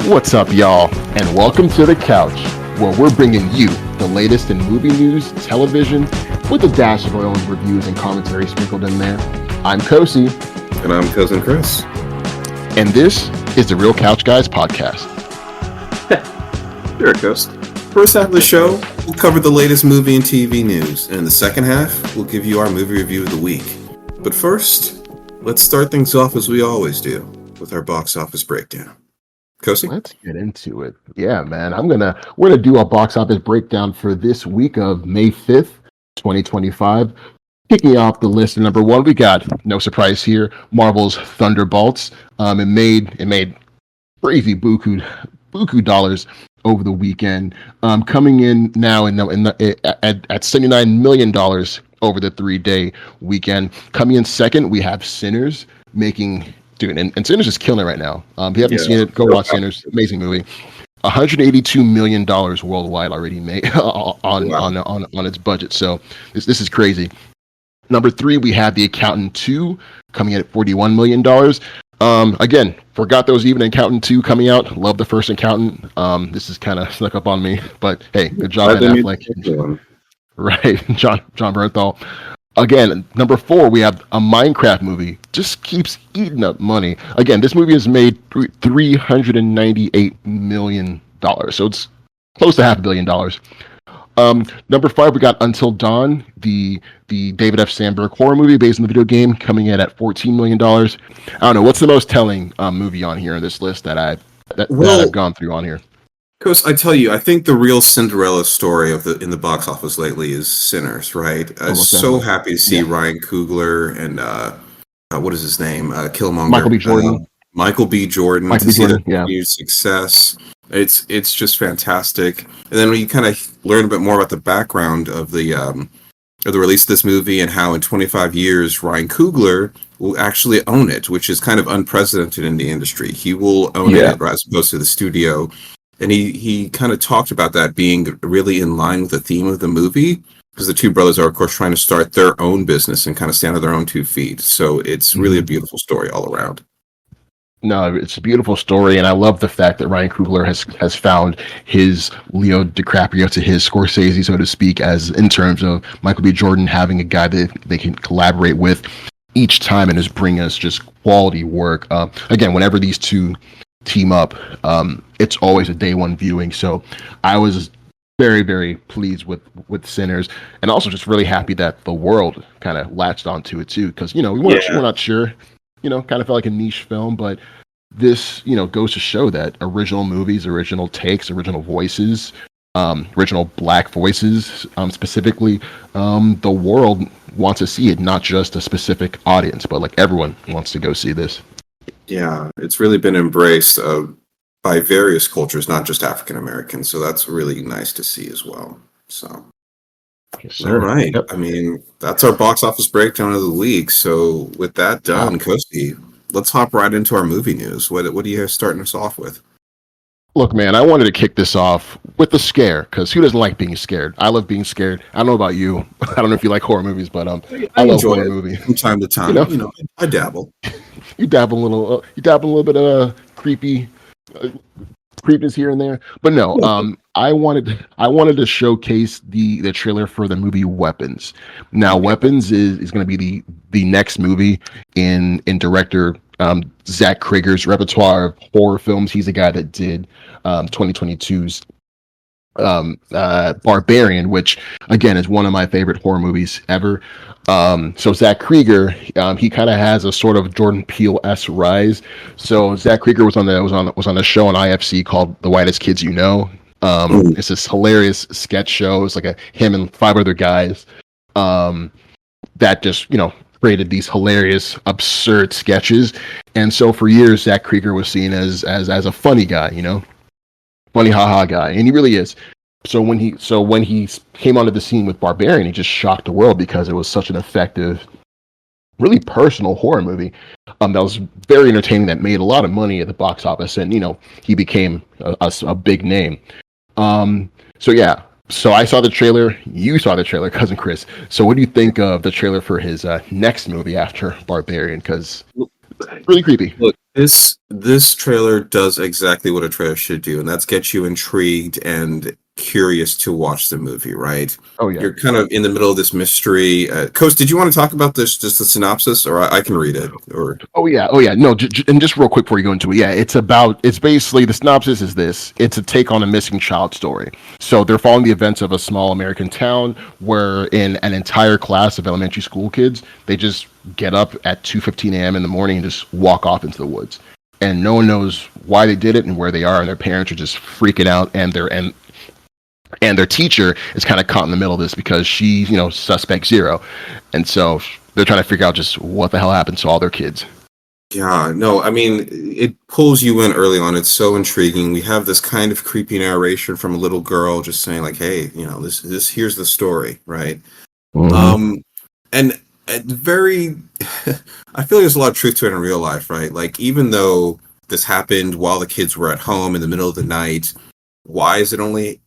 What's up, y'all, and welcome to The Couch, where we're bringing you the latest in movie news, television, with a dash of our own reviews and commentary sprinkled in there. I'm Kosi. And I'm Cousin Chris. And this is the Real Couch Guys podcast. Sure, Coast. First half of the show, we'll cover the latest movie and TV news. And in the second half, we'll give you our movie review of the week. But first, let's start things off as we always do, with our box office breakdown. Kosi? Let's get into it. Yeah, man. We're gonna do a box office breakdown for this week of May 5th, 2025. Kicking off the list at number one, we got, no surprise here, Marvel's Thunderbolts. It made crazy buku dollars over the weekend. Coming in now at $79 million over the 3-day weekend. Coming in second, we have Sinners making. Dude, and Sinners is killing it right now. If you haven't seen it, go watch Sinners. Amazing movie. $182 million worldwide already made on its budget. So this is crazy. Number three, we have The Accountant 2 coming in at $41 million. Again, forgot there was even Accountant 2 coming out. Love the first Accountant. This is kind of snuck up on me, but hey, good job, Ben Affleck. Right, John Bernthal. Again, number four, we have a Minecraft movie. Just keeps eating up money. Again, this movie has made $398 million. So it's close to $500 million. Number five, we got Until Dawn, the David F. Sandberg horror movie based on the video game, coming in at $14 million. I don't know, what's the most telling movie on here in this list that I've gone through on here? Because I tell you, I think the real Cinderella story in the box office lately is Sinners, right? I'm so happy to see Ryan Coogler and what is his name? Killmonger. Michael B. Jordan. Michael B. Jordan. Huge success. It's just fantastic. And then when you kind of learn a bit more about the background of the release of this movie and how in 25 years Ryan Coogler will actually own it, which is kind of unprecedented in the industry. He will own it as opposed to the studio. And he kind of talked about that being really in line with the theme of the movie, because the two brothers are, of course, trying to start their own business and kind of stand on their own 2 feet. So it's really a beautiful story all around. No, it's a beautiful story, and I love the fact that Ryan Coogler has found his Leo DiCaprio to his Scorsese, so to speak, as in terms of Michael B. Jordan having a guy that they can collaborate with each time and is bringing us just quality work. Again, whenever these two team up, it's always a day one viewing. So I was very, very pleased with Sinners, and also just really happy that the world kind of latched onto it too, because we're not sure, kind of felt like a niche film, but this goes to show that original movies, original takes, original voices, original Black voices, specifically, the world wants to see it, not just a specific audience, but like everyone wants to go see this. Yeah, it's really been embraced by various cultures, not just African Americans. So that's really nice to see as well. So, yes, all right. Yep. I mean, that's our box office breakdown of the week. So with that done, Kosti, let's hop right into our movie news. What are you starting us off with? Look, man, I wanted to kick this off with a scare, because who doesn't like being scared? I love being scared. I don't know about you. I don't know if you like horror movies, but I love horror movies from time to time. I dabble. You dabble a little bit of creepiness here and there, but no. I wanted to showcase the trailer for the movie Weapons. Now, Weapons is going to be the next movie in director Zac Cregger's repertoire of horror films. He's the guy that did 2022's Barbarian, which again is one of my favorite horror movies ever. So Zac Cregger, he kind of has a sort of Jordan Peele-esque rise. So Zac Cregger was on the show on IFC called The Whitest Kids You Know. It's this hilarious sketch show. It's like him and 5 other guys that just created these hilarious, absurd sketches. And so for years, Zac Cregger was seen as a funny guy, funny haha guy, and he really is. So when he came onto the scene with Barbarian, he just shocked the world because it was such an effective, really personal horror movie that was very entertaining, that made a lot of money at the box office, and he became a big name. So I saw the trailer. You saw the trailer, Cousin Chris. So what do you think of the trailer for his next movie after Barbarian? Because really creepy. Look, This trailer does exactly what a trailer should do, and that's get you intrigued and curious to watch the movie, right? Oh yeah. You're kind of in the middle of this mystery. Coach, did you want to talk about this, just the synopsis, or I can read it? Or Oh yeah, oh yeah. No, and just real quick before you go into it, yeah, it's basically the synopsis is this: it's a take on a missing child story. So they're following the events of a small American town where, in an entire class of elementary school kids, they just get up at 2:15 a.m. in the morning and just walk off into the woods, and no one knows why they did it and where they are, and their parents are just freaking out, and their teacher is kind of caught in the middle of this because she's suspect zero, and so they're trying to figure out just what the hell happened to all their kids. yeah, no, I mean, it pulls you in early on. It's so intriguing. We have this kind of creepy narration from a little girl just saying, like, "Hey, this here's the story," right? Mm-hmm. And very, I feel like there's a lot of truth to it in real life, right? Like, even though this happened while the kids were at home in the middle of the night, why is it only?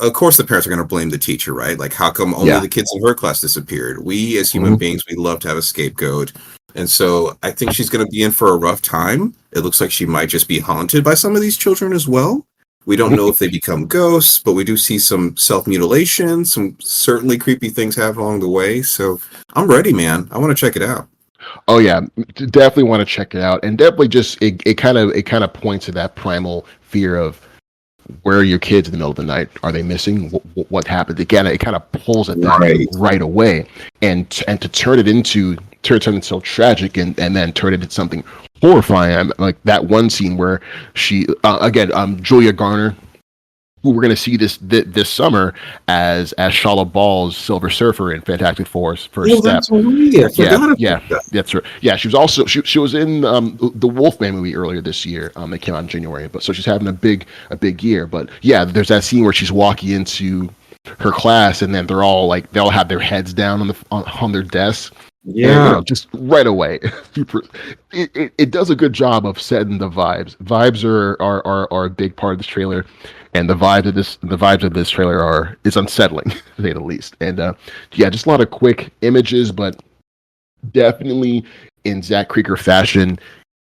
Of course, the parents are going to blame the teacher, right? Like, how come only the kids in her class disappeared? We, as human beings, we love to have a scapegoat. And so I think she's going to be in for a rough time. It looks like she might just be haunted by some of these children as well. We don't know if they become ghosts, but we do see some self-mutilation, some certainly creepy things happen along the way. So I'm ready, man. I want to check it out. Oh yeah, definitely want to check it out, and definitely just it kind of points to that primal fear of where are your kids in the middle of the night? Are they missing? What happened? Again, it kind of pulls at that right away, and to turn it into so tragic and then turn it into something horrifying. Like that one scene where she Julia Garner, who we're going to see this summer as Shala Ball's Silver Surfer in Fantastic Four's first step. That's right. Yeah, that's right. Yeah, she was also she was in the Wolfman movie earlier this year. That came out in January, but so she's having a big year. But yeah, there's that scene where she's walking into her class, and then they're all they'll have their heads down on their desks. Yeah, and, just right away. It does a good job of setting the vibes. Vibes are a big part of this trailer, and the vibes of this trailer is unsettling to say the least. And just a lot of quick images, but definitely in Zac Cregger fashion,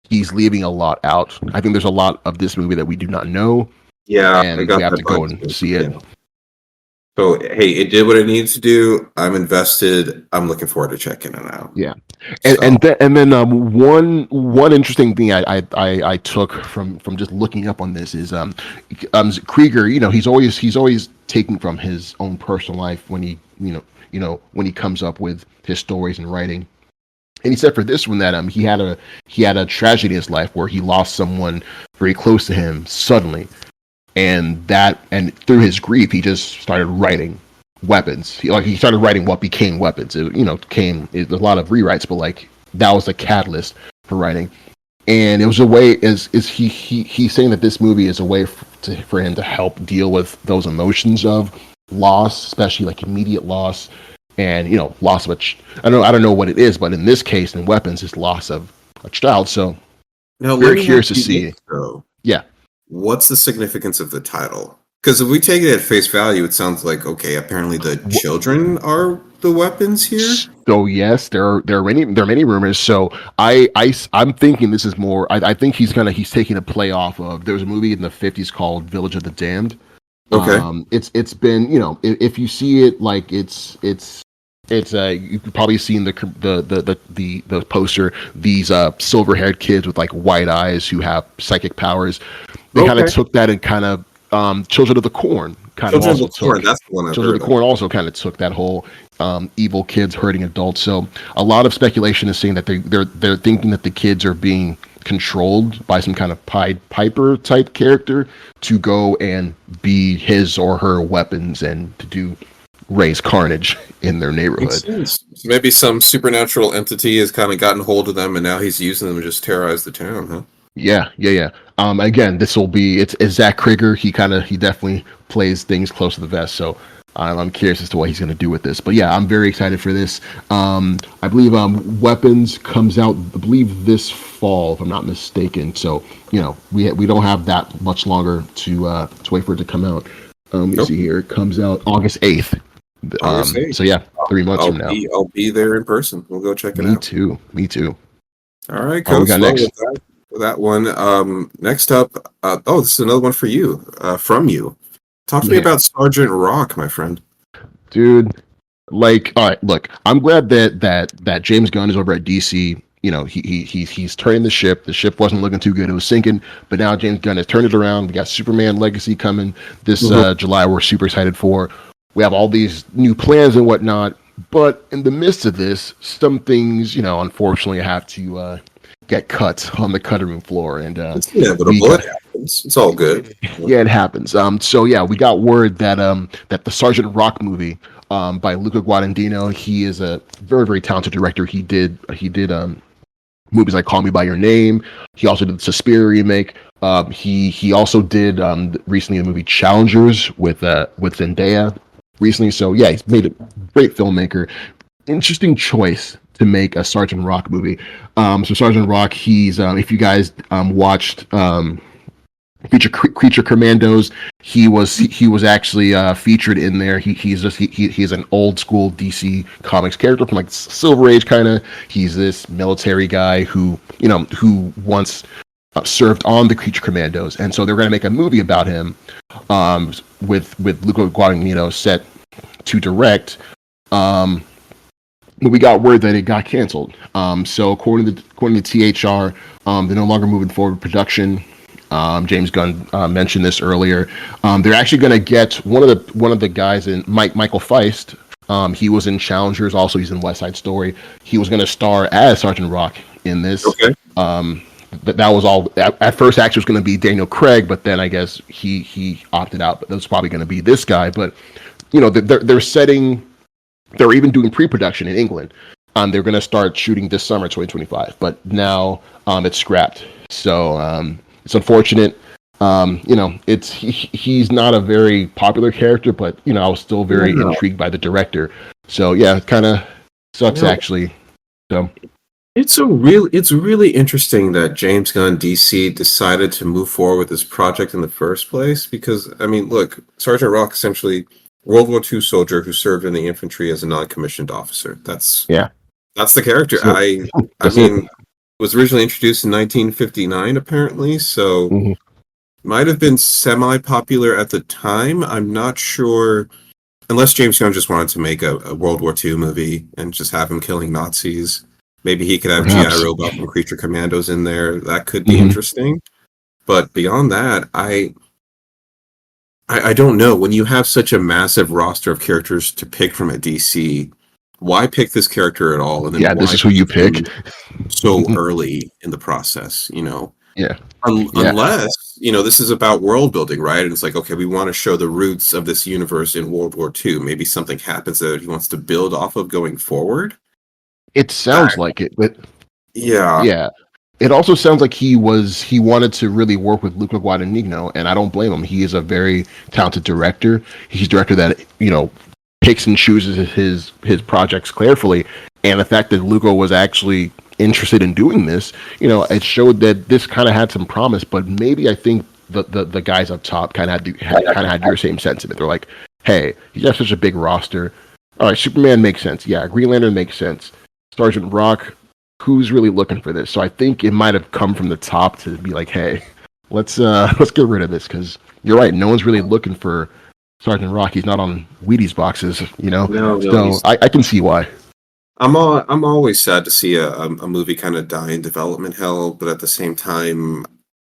he's leaving a lot out. I think there's a lot of this movie that we do not know. Yeah, and we have to go and see it. Yeah. So hey, it did what it needed to do. I'm invested. I'm looking forward to checking it out. Yeah, and then one interesting thing I took from just looking up on this is Cregger. He's always taking from his own personal life when he when he comes up with his stories and writing. And he said for this one that he had a tragedy in his life where he lost someone very close to him suddenly. And through his grief, he just started writing weapons. He started writing what became weapons. There's a lot of rewrites, but that was the catalyst for writing. And it was a way he's saying that this movie is a way for him to help deal with those emotions of loss, especially immediate loss, and loss of I don't know what it is, but in this case, in weapons, it's loss of a child. So now, very curious to see. Yeah. What's the significance of the title? Because if we take it at face value, it sounds like, okay, apparently the children are the weapons here. So yes, there are many rumors. So I'm thinking this is more. I think he's taking a play off of. There was a movie in the 50s called Village of the Damned. Okay. It's been if you see it it's you've probably seen the poster. These silver-haired kids with white eyes who have psychic powers. They kind of took that and kind of Children of the Corn kind of also took. That's the one I've Children of the Corn also kind of took that whole evil kids hurting adults. So a lot of speculation is saying that they're thinking that the kids are being controlled by some kind of Pied Piper type character to go and be his or her weapons and to raise carnage in their neighborhood. So maybe some supernatural entity has kind of gotten hold of them, and now he's using them to just terrorize the town, huh? Yeah. Again, this will be it's Zac Cregger. He definitely plays things close to the vest. So I'm curious as to what he's going to do with this. But yeah, I'm very excited for this. I believe Weapons comes out, I believe, this fall, if I'm not mistaken. So we don't have that much longer to wait for it to come out. Let me see here. It comes out August 8th. So yeah, 3 months from now. I'll be there in person. We'll go check it out. Me too. All right, Coach. for that one. Next up, this is another one for you, from you. Talk to me about Sergeant Rock, my friend. Dude, like, all right, look, I'm glad that James Gunn is over at DC. You know, he's turning the ship. The ship wasn't looking too good; it was sinking. But now James Gunn has turned it around. We got Superman Legacy coming this July. We're super excited for. We have all these new plans and whatnot. But in the midst of this, some things, you know, unfortunately, have to get cut on the cutting room floor. And it's inevitable. It happens. It's all good. Yeah, it happens. So yeah, we got word that that the Sergeant Rock movie by Luca Guadagnino. He is a very, very talented director. He did movies like Call Me by Your Name. He also did the Suspiria remake. He also did recently the movie Challengers with Zendaya recently. So yeah, he's made a great filmmaker. Interesting choice to make a Sergeant Rock movie. So Sergeant Rock, he's if you guys watched Creature Commandos, he was actually featured in there. He's an old school DC Comics character from like Silver Age kind of. He's this military guy who once served on the Creature Commandos, and so they're going to make a movie about him with Luca Guadagnino set to direct. But we got word that it got canceled. So according to THR, they're no longer moving forward with production. James Gunn mentioned this earlier. They're actually going to get one of the guys in Michael Feist. He was in Challengers. Also, he's in West Side Story. He was going to star as Sergeant Rock in this. Okay. That was all. At first, actually, was going to be Daniel Craig, but then I guess he opted out. But that's probably going to be this guy. But you know, they're setting. They're even doing pre-production in England. They're going to start shooting this summer, 2025. But now it's scrapped. So it's unfortunate. You know, he's not a very popular character, but you know, I was still very intrigued by the director. So yeah, it kind of sucks actually. So it's really interesting that James Gunn DC decided to move forward with this project in the first place, because I mean, look, Sergeant Rock, essentially World War II soldier who served in the infantry as a non-commissioned officer. That's the character. So, I mean, was originally introduced in 1959, apparently, so might have been semi-popular at the time. I'm not sure, unless James Gunn just wanted to make a World War II movie and just have him killing Nazis. Maybe he could have G.I. Robot from Creature Commandos in there. That could be interesting. But beyond that, I don't know. When you have such a massive roster of characters to pick from at DC, why pick this character at all? And then this is who you pick so early in the process, you know? Yeah. Unless, you know, this is about world building, right? And it's like, okay, we want to show the roots of this universe in World War II. Maybe something happens that he wants to build off of going forward. It sounds like it, but yeah. It also sounds like he wanted to really work with Luca Guadagnino, and I don't blame him. He is a very talented director. He's a director that, you know, picks and chooses his projects carefully. And the fact that Luca was actually interested in doing this, you know, it showed that this kind of had some promise. But maybe I think the guys up top kind of had your same sentiment. They're like, hey, he's got such a big roster. All right, Superman makes sense. Yeah, Green Lantern makes sense. Sergeant Rock, who's really looking for this? So I think it might have come from the top to be like, hey, let's get rid of this, because you're right, no one's really looking for Sergeant Rock. He's not on Wheaties boxes, you know. So I can see why. I'm always sad to see a movie kind of die in development hell, but at the same time,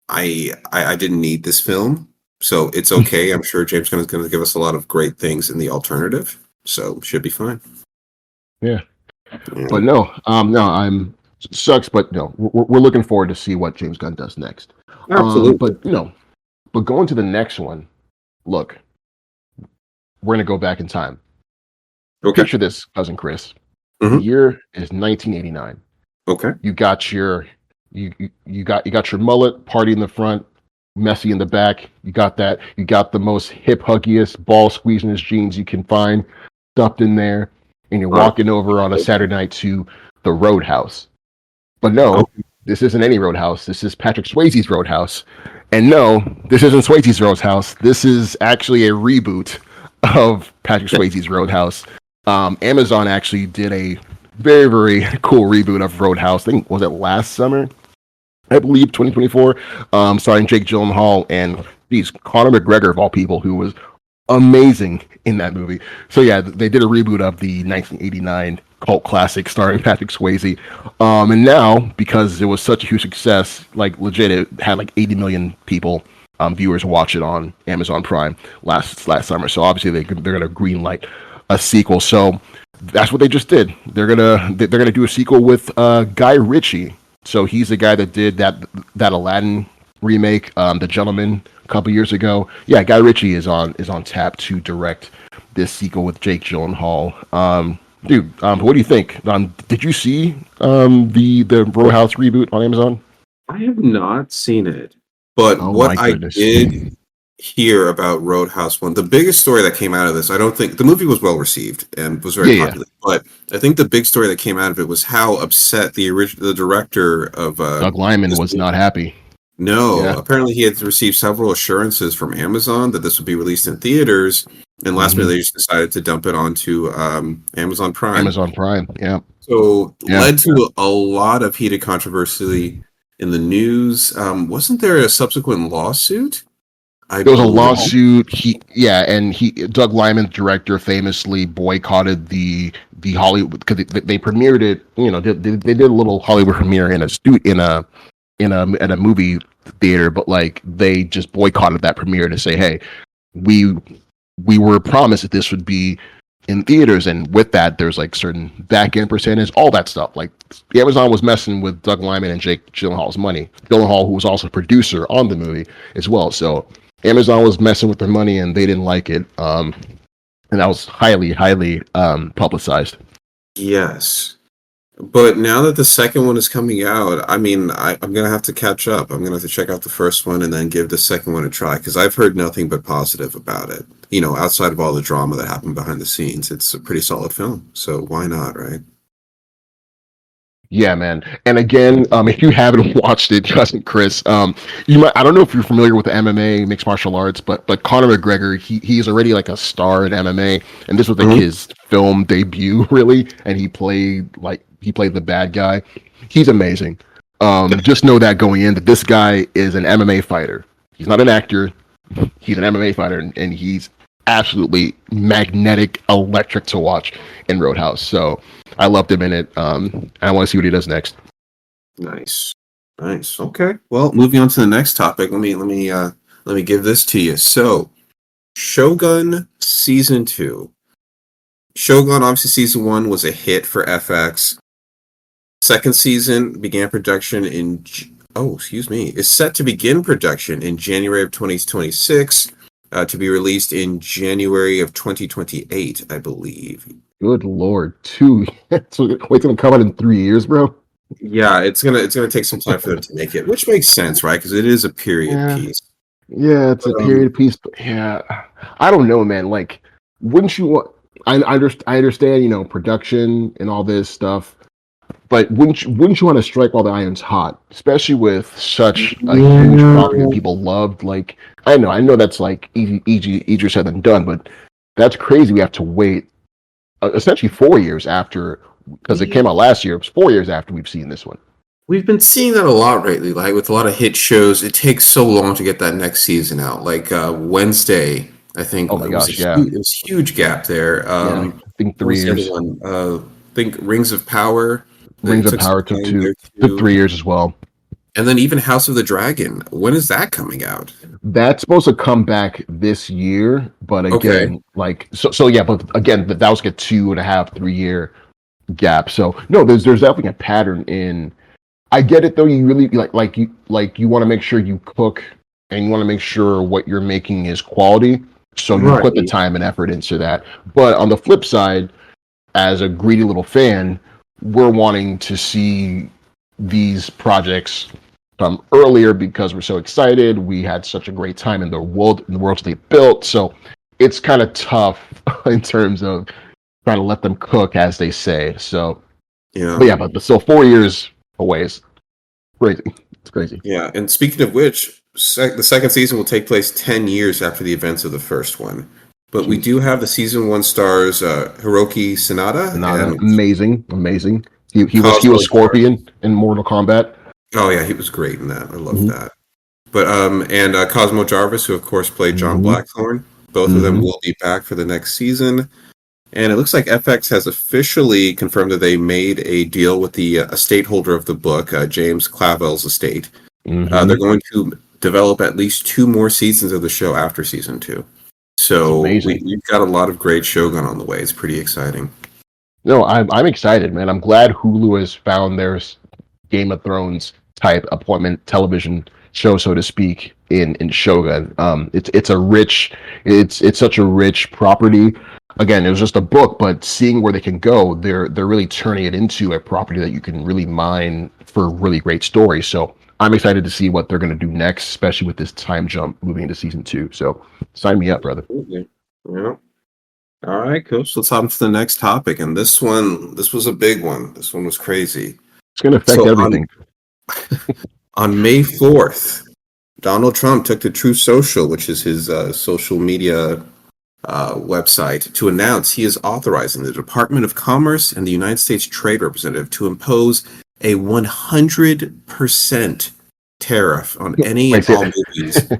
I didn't need this film, so it's okay. I'm sure James Gunn is going to give us a lot of great things in the alternative, so should be fine. Yeah. But no, sucks, but no, we're looking forward to see what James Gunn does next. Absolutely. But going to the next one, look, we're gonna go back in time. Okay. Picture this, cousin Chris. The year is 1989. Okay. You got your mullet, party in the front, messy in the back. You got that. You got the most hip huggiest, ball squeezing jeans you can find stuffed in there. And you're walking over on a Saturday night to the Roadhouse. But no, this isn't any Roadhouse. This is Patrick Swayze's Roadhouse. And no, this isn't Swayze's Roadhouse. This is actually a reboot of Patrick Swayze's Roadhouse. Amazon actually did a very, very cool reboot of Roadhouse. I think, was it last summer? I believe 2024, starring Jake Gyllenhaal and Conor McGregor of all people, who was amazing in that movie. So yeah, they did a reboot of the 1989 cult classic starring Patrick Swayze, and now because it was such a huge success, like legit, it had like 80 million people, viewers watch it on Amazon Prime last summer. So obviously they're gonna greenlight a sequel. So that's what they just did. They're gonna do a sequel with Guy Ritchie. So he's the guy that did that Aladdin remake, The Gentleman, a couple years ago. Yeah, Guy Ritchie is on tap to direct this sequel with Jake Gyllenhaal. Dude, what do you think? Did you see the Roadhouse reboot on Amazon? I have not seen it, but what I did hear about Roadhouse 1, the biggest story that came out of this, I don't think the movie was well received and was very popular, but I think the big story that came out of it was how upset the director of Doug Liman was not happy. No, apparently he had received several assurances from Amazon that this would be released in theaters, and last minute they just decided to dump it onto Amazon Prime. Amazon Prime, yeah. So led to a lot of heated controversy in the news. Wasn't there a subsequent lawsuit? There was a lawsuit. Doug Liman, director, famously boycotted the Hollywood because they premiered it. You know, they did a little Hollywood premiere in a movie theater, but like they just boycotted that premiere to say, hey, we were promised that this would be in theaters, and with that there's like certain back end percentage, all that stuff. Like Amazon was messing with Doug Liman and Jake Gyllenhaal's money. Gyllenhaal, who was also a producer on the movie as well. So Amazon was messing with their money and they didn't like it. And that was highly publicized. Yes. But now that the second one is coming out, I mean, I'm going to have to catch up. I'm going to have to check out the first one and then give the second one a try, because I've heard nothing but positive about it. You know, outside of all the drama that happened behind the scenes, it's a pretty solid film. So why not, right? Yeah, man. And again, if you haven't watched it, Chris, you might, I don't know if you're familiar with the MMA, mixed martial arts, but Conor McGregor, he's already like a star in MMA, and this was like his film debut, really, and he played the bad guy. He's amazing. Just know that going in, that this guy is an MMA fighter. He's not an actor. He's an MMA fighter, and he's absolutely magnetic, electric to watch in Roadhouse. So I loved him in it. And I want to see what he does next. Nice. Okay. Well, moving on to the next topic. Let me give this to you. So, Shogun Season 2. Shogun, obviously, Season 1 was a hit for FX. Second season began production is set to begin production in January of 2026, to be released in January of 2028, I believe. Good Lord, so it's gonna come out in 3 years, bro? Yeah, it's gonna take some time for them to make it, which makes sense, right? Because it is a period piece. Yeah, it's a period piece, but yeah, I don't know, man. Like, wouldn't you want? I understand, you know, production and all this stuff. But wouldn't you want to strike while the iron's hot, especially with such a huge property that people loved? Like, I know that's like easier said than done, but that's crazy. We have to wait essentially 4 years after, because it came out last year. It was 4 years after we've seen this one. We've been seeing that a lot lately. Like with a lot of hit shows, it takes so long to get that next season out. Like Wednesday, I think. Oh my gosh, yeah, it was a huge gap there. I think 3 years. I think Rings of Power. Rings of Power took 3 years as well. And then even House of the Dragon. When is that coming out? That's supposed to come back this year, but again, but again, that was like a 2.5, 3 year gap. So no, there's definitely a pattern in. I get it though. You really you want to make sure you cook, and you want to make sure what you're making is quality. So you put the time and effort into that. But on the flip side, as a greedy little fan, we're wanting to see these projects come earlier because we're so excited. We had such a great time in the worlds they built. So it's kind of tough in terms of trying to let them cook, as they say. So but still 4 years away is crazy. It's crazy. Yeah, and speaking of which, the second season will take place 10 years after the events of the first one. But we do have the season 1 stars, Hiroki Sanada. Amazing. He was Scorpion in Mortal Kombat. Oh yeah, he was great in that. I love Mm-hmm. that. But and Cosmo Jarvis, who of course played John Mm-hmm. Blackthorne, both of them Mm-hmm. will be back for the next season. And it looks like FX has officially confirmed that they made a deal with the estate holder of the book, James Clavell's estate. They're Mm-hmm. going to develop at least 2 more seasons of the show after season 2. It's So amazing. we've got a lot of great Shogun on the way. It's pretty exciting. No, I'm excited, man. I'm glad Hulu has found their Game of Thrones type appointment television show, so to speak, in Shogun. It's such a rich property. Again, it was just a book, but seeing where they can go, they're really turning it into a property that you can really mine for really great stories. So I'm excited to see what they're going to do next, especially with this time jump moving into season 2. So sign me up, brother. Absolutely. Yeah. All right, cool. So let's hop into the next topic. And this was a big one. This one was crazy. It's going to affect So everything. on May 4th, Donald Trump took to Truth Social, which is his social media website, to announce he is authorizing the Department of Commerce and the United States Trade Representative to impose a 100% tariff on any and all movies.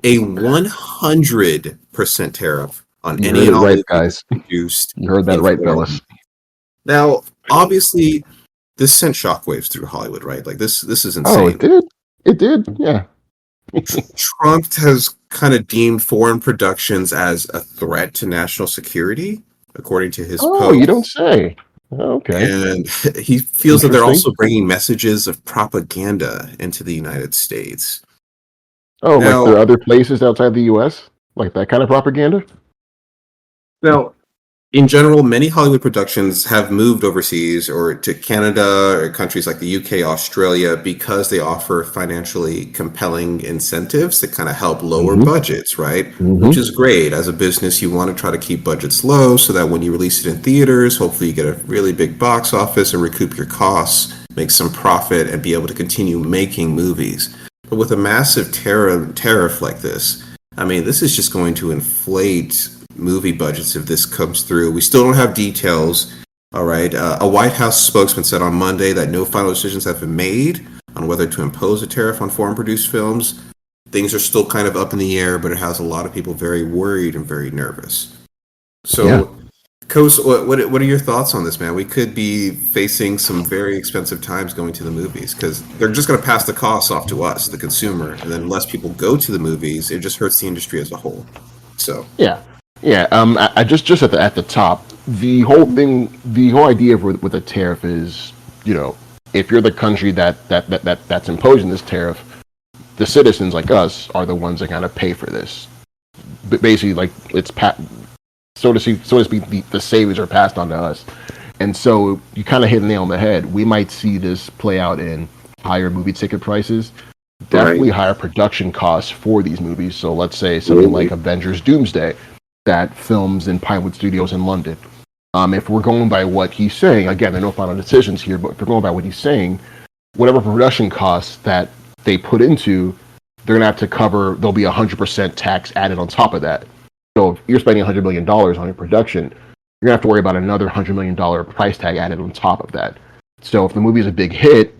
A 100% tariff on You any heard it and all right, movies guys. produced You heard that in right, foreign. fellas. Now, obviously, this sent shockwaves through Hollywood, right? Like this is Oh, insane. it did. It did. Yeah. Trump has kind of deemed foreign productions as a threat to national security, according to his Oh, you don't posts. say. Okay. And he feels that they're Interesting. also bringing messages of propaganda into the United States. Oh, like there Now, are other places outside the U.S. like that kind of propaganda? now, in general, many Hollywood productions have moved overseas or to Canada or countries like the UK, Australia, because they offer financially compelling incentives that kind of help lower Mm-hmm. budgets, right? Mm-hmm. Which is great. As a business, you want to try to keep budgets low so that when you release it in theaters, hopefully you get a really big box office and recoup your costs, make some profit, and be able to continue making movies. But with a massive tariff like this, I mean, this is just going to inflate movie budgets if this comes through. We still don't have details. All right. A White House spokesman said on Monday that no final decisions have been made on whether to impose a tariff on foreign produced films. Things are still kind of up in the air, but it has a lot of people very worried and very nervous. So, Kos, what are your thoughts on this, man? We could be facing some very expensive times going to the movies because they're just going to pass the costs off to us, the consumer, and then less people go to the movies. It just hurts the industry as a whole. So Yeah. I just at the top, the whole idea with a tariff is, if you're the country that's imposing this tariff, the citizens like us are the ones that kind of pay for this. But basically, like so to speak, the savings are passed on to us, and so you kind of hit the nail on the head. We might see this play out in higher movie ticket prices, definitely higher production costs for these movies. So let's say something like Avengers: Doomsday, that films in Pinewood Studios in London. If we're going by what he's saying, again, there are no final decisions here, but if we're going by what he's saying, whatever production costs that they put into, they're going to have to cover, there'll be 100% tax added on top of that. So if you're spending $100 million on your production, you're going to have to worry about another $100 million price tag added on top of that. So if the movie is a big hit,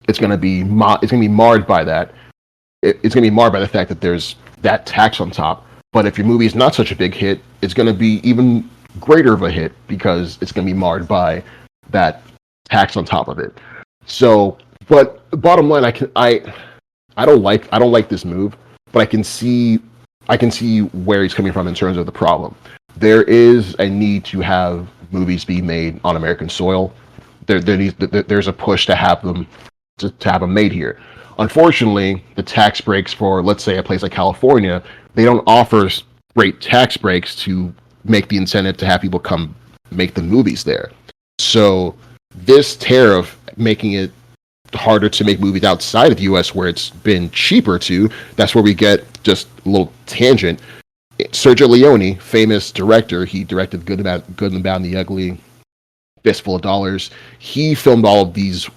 it's going to be marred by that. It's going to be marred by the fact that there's that tax on top. But if your movie is not such a big hit, it's going to be even greater of a hit because it's going to be marred by that tax on top of it. So, but the bottom line, I don't like this move, but I can see where he's coming from in terms of the problem. There is a need to have movies be made on American soil. There's a push to have them made here. Unfortunately, the tax breaks for, let's say, a place like California, they don't offer great tax breaks to make the incentive to have people come make the movies there. So this tariff making it harder to make movies outside of the U.S. where it's been cheaper to, that's where we get just a little tangent. Sergio Leone, famous director, he directed Good and Bad and the Ugly, Fistful of Dollars. He filmed all of these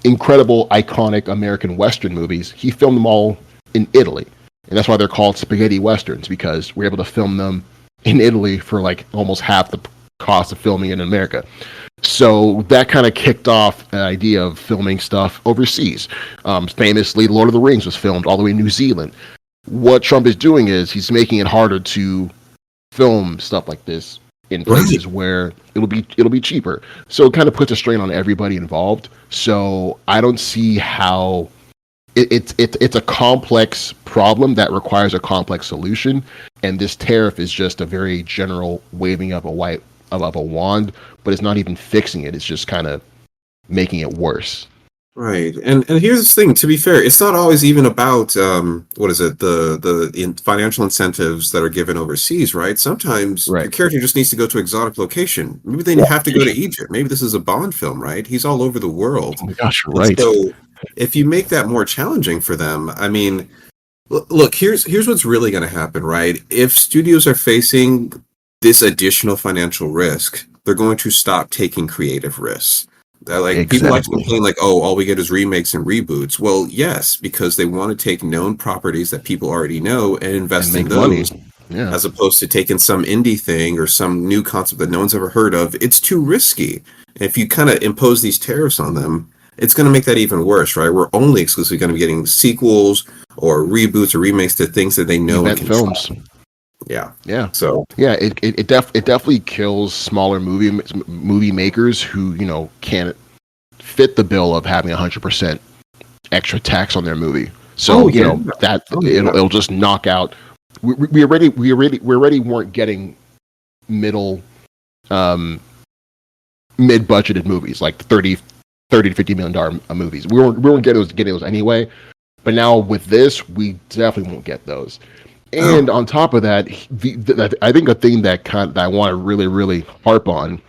incredible, iconic American Western movies. He filmed them all in Italy. And that's why they're called spaghetti Westerns, because we're able to film them in Italy for like almost half the cost of filming in America. So that kind of kicked off an idea of filming stuff overseas. Famously, Lord of the Rings was filmed all the way in New Zealand. What Trump is doing is he's making it harder to film stuff like this in places where it'll be cheaper. So it kind of puts a strain on everybody involved. So I don't see how it's a complex problem that requires a complex solution, and this tariff is just a very general waving of a wand, but it's not even fixing it. It's just kind of making it worse. Right, and here's the thing. To be fair, it's not always even about what is it, the financial incentives that are given overseas, right? Sometimes your character just needs to go to an exotic location. Maybe they have to go to Egypt. Maybe this is a Bond film, right? He's all over the world. Oh my gosh, you're right. So if you make that more challenging for them, I mean, look, here's what's really going to happen, right? If studios are facing this additional financial risk, they're going to stop taking creative risks. People like to complain like, oh, all we get is remakes and reboots. Well, yes, because they want to take known properties that people already know and invest in those, as opposed to taking some indie thing or some new concept that no one's ever heard of. It's too risky. And if you kind of impose these tariffs on them, it's going to make that even worse, right? We're only exclusively going to be getting sequels or reboots or remakes to things that they know and can films. Yeah. So it definitely kills smaller movie makers who can't fit the bill of having 100% extra tax on their movie. So it'll just knock out. We already weren't getting mid-budgeted movies like $30 to $50 million movies. We weren't getting those anyway. But now with this, we definitely won't get those. And on top of that, I think a thing that I want to really, really harp on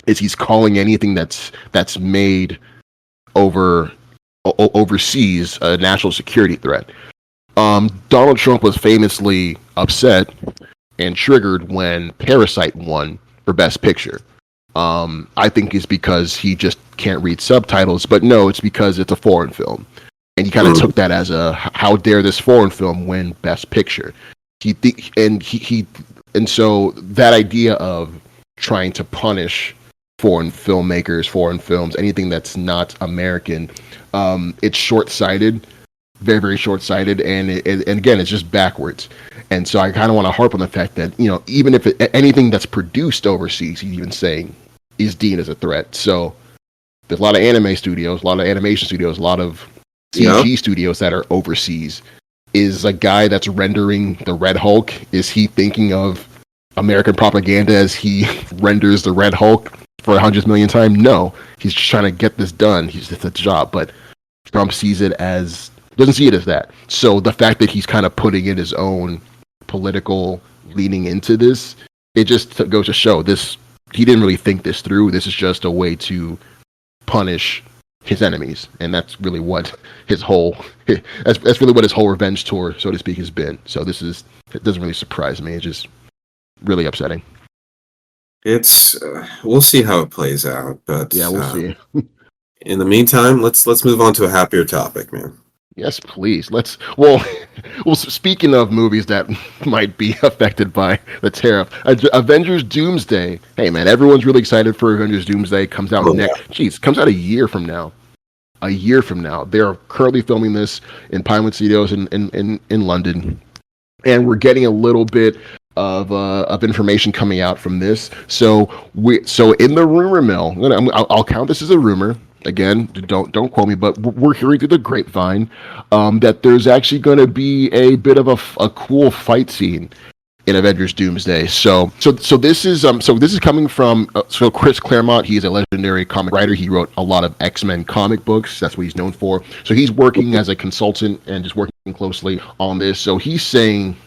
is he's calling anything that's made overseas a national security threat. Donald Trump was famously upset and triggered when Parasite won for Best Picture. I think it's because he just can't read subtitles, but no, it's because it's a foreign film. And he kind of took that as a how dare this foreign film win Best Picture. And so that idea of trying to punish foreign filmmakers, foreign films, anything that's not American, it's short-sighted, very, very short-sighted, and again, it's just backwards. And so I kind of want to harp on the fact that even if anything that's produced overseas, he's even saying, is deemed as a threat. So there's a lot of anime studios, a lot of animation studios, a lot of CG studios that are overseas. Is a guy that's rendering the Red Hulk, is he thinking of American propaganda as he renders the Red Hulk for 100 million times? No, he's just trying to get this done. It's a job, but Trump doesn't see it as that. So the fact that he's kind of putting in his own political leaning into this, it just goes to show this. He didn't really think this through. This is just a way to punish his enemies, and that's really what his whole revenge tour, so to speak, has been. So it doesn't really surprise me. It's just really upsetting. It's we'll see how it plays out, but we'll see. In the meantime, let's move on to a happier topic, man. Yes, please. Well, speaking of movies that might be affected by the tariff, Avengers Doomsday. Hey, man, everyone's really excited for Avengers Doomsday. Comes out comes out a year from now. They're currently filming this in Pinewood Studios in London, and we're getting a little bit of information coming out from this. So in the rumor mill, I'll count this as a rumor. Again, don't quote me, but we're hearing through the grapevine that there's actually going to be a bit of a cool fight scene in Avengers Doomsday. So this is coming from Chris Claremont. He's a legendary comic writer. He wrote a lot of X-Men comic books. That's what he's known for. So he's working as a consultant and just working closely on this. So he's saying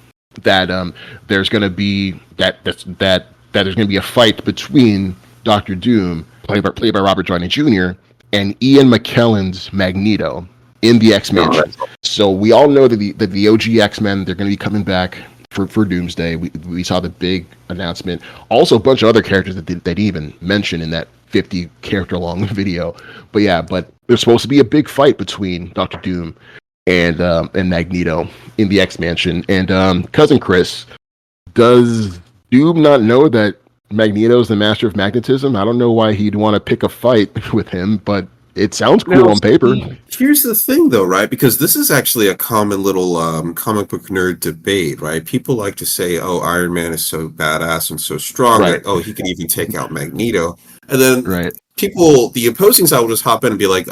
that there's going to be there's going to be a fight between Dr. Doom, played by Robert Downey Jr., and Ian McKellen's Magneto in the X-Mansion. So we all know that the OG X-Men, they're going to be coming back for Doomsday. We saw the big announcement. Also, a bunch of other characters that they didn't even mention in that 50 character long video. But there's supposed to be a big fight between Dr. Doom and Magneto in the X-Mansion. And Cousin Chris, does Doom not know that Magneto's the master of magnetism. I don't know why he'd want to pick a fight with him, but it sounds cool on paper. Here's the thing, though, right? Because this is actually a common little comic book nerd debate, right? People like to say, "Oh, Iron Man is so badass and so strong that he could even take out Magneto," and then people, the opposing side will just hop in and be like,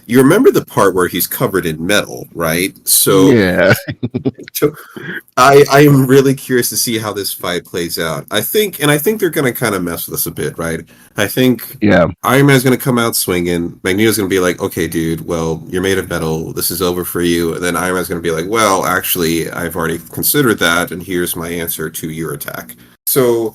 you remember the part where he's covered in metal, right?" So yeah. I am really curious to see how this fight plays out. I think they're going to kind of mess with us a bit, right? I think Iron Man's going to come out swinging. Magneto's going to be like, "Okay, dude, well, you're made of metal. This is over for you." And then Iron Man's going to be like, "Well, actually, I've already considered that, and here's my answer to your attack." So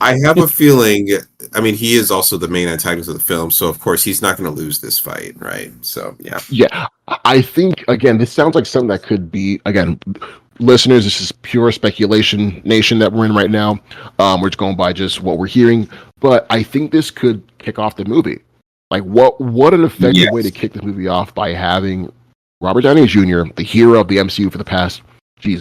I have a feeling, I mean, he is also the main antagonist of the film, so of course he's not going to lose this fight, right? So, yeah. Yeah, I think, again, this sounds like something that could be, again, listeners, this is pure speculation nation that we're in right now. We're just going by just what we're hearing, but I think this could kick off the movie. Like, what an effective way to kick the movie off by having Robert Downey Jr., the hero of the MCU for the past,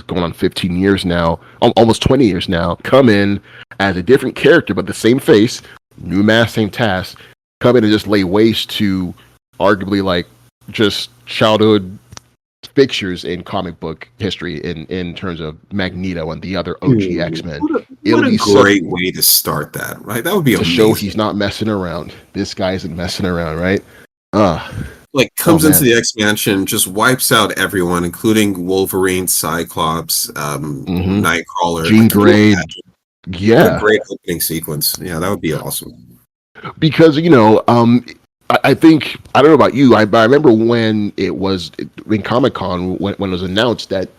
going on 15 years now, almost 20 years now, come in as a different character, but the same face, new mask, same task, come in and just lay waste to arguably like just childhood fixtures in comic book history in terms of Magneto and the other OG X-Men. What a great way to start that, right? That would be amazing. To show he's not messing around. This guy isn't messing around, right? Like, comes into the X-Mansion, just wipes out everyone, including Wolverine, Cyclops, Nightcrawler. Jean Grey. Yeah. A great opening sequence. Yeah, that would be awesome. Because, I think, I don't know about you, I remember when it was in Comic-Con, when it was announced that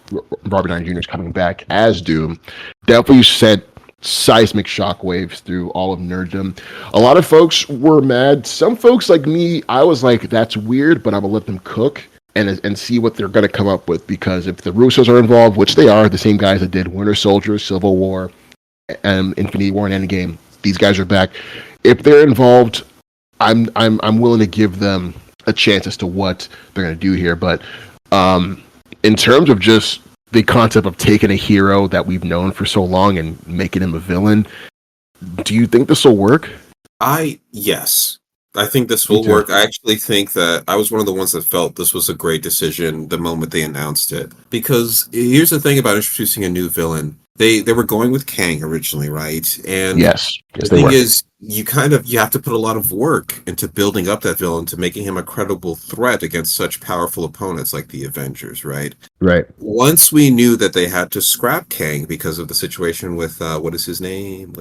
Robert Downey Jr. is coming back as Doom, definitely sent seismic shockwaves through all of nerddom. A lot of folks were mad. Some folks like me, I was like, that's weird, but I'm gonna let them cook and see what they're gonna come up with, because if the Russos are involved, which they are, the same guys that did Winter Soldier, Civil War, and Infinity War and Endgame, these guys are back. If they're involved, I'm willing to give them a chance as to what they're gonna do here. But in terms of just the concept of taking a hero that we've known for so long and making him a villain, do you think this will work? Yes. I think this will work. I actually think that I was one of the ones that felt this was a great decision the moment they announced it. Because here's the thing about introducing a new villain. They were going with Kang originally, right? And the thing is, you have to put a lot of work into building up that villain, to making him a credible threat against such powerful opponents like the Avengers, right? Right. Once we knew that they had to scrap Kang because of the situation with what is his name?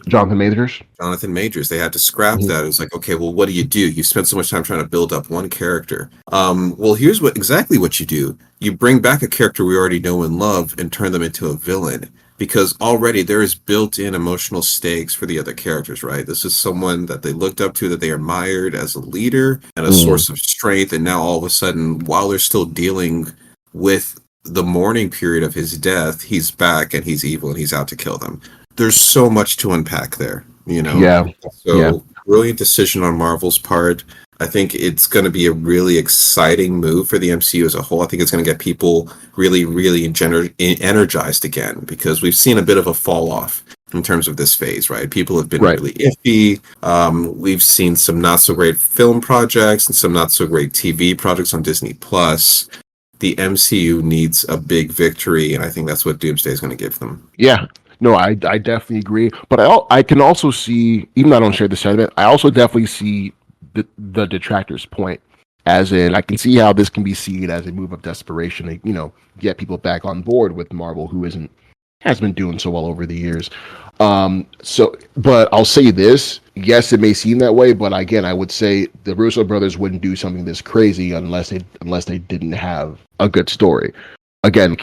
Jonathan Majors. Jonathan Majors. They had to scrap that. It was like, okay, well, what do? You spent so much time trying to build up one character. Well, here's exactly what you do. You bring back a character we already know and love and turn them into a villain. Because already there is built-in emotional stakes for the other characters, right? This is someone that they looked up to, that they admired as a leader and a source of strength, and now all of a sudden, while they're still dealing with the mourning period of his death, he's back and he's evil and he's out to kill them. There's so much to unpack there, Brilliant decision on Marvel's part. I think it's going to be a really exciting move for the MCU as a whole. I think it's going to get people really, really energized again, because we've seen a bit of a fall off in terms of this phase, right? People have been really iffy. We've seen some not so great film projects and some not so great TV projects on Disney Plus. The MCU needs a big victory, and I think that's what Doomsday is going to give them. Yeah. No, I definitely agree. But I can also see, even though I don't share the sentiment, I also definitely see the detractors' point. As in, I can see how this can be seen as a move of desperation to, get people back on board with Marvel, who has been doing so well over the years. But I'll say this: yes, it may seem that way, but again, I would say the Russo brothers wouldn't do something this crazy unless they didn't have a good story. Again,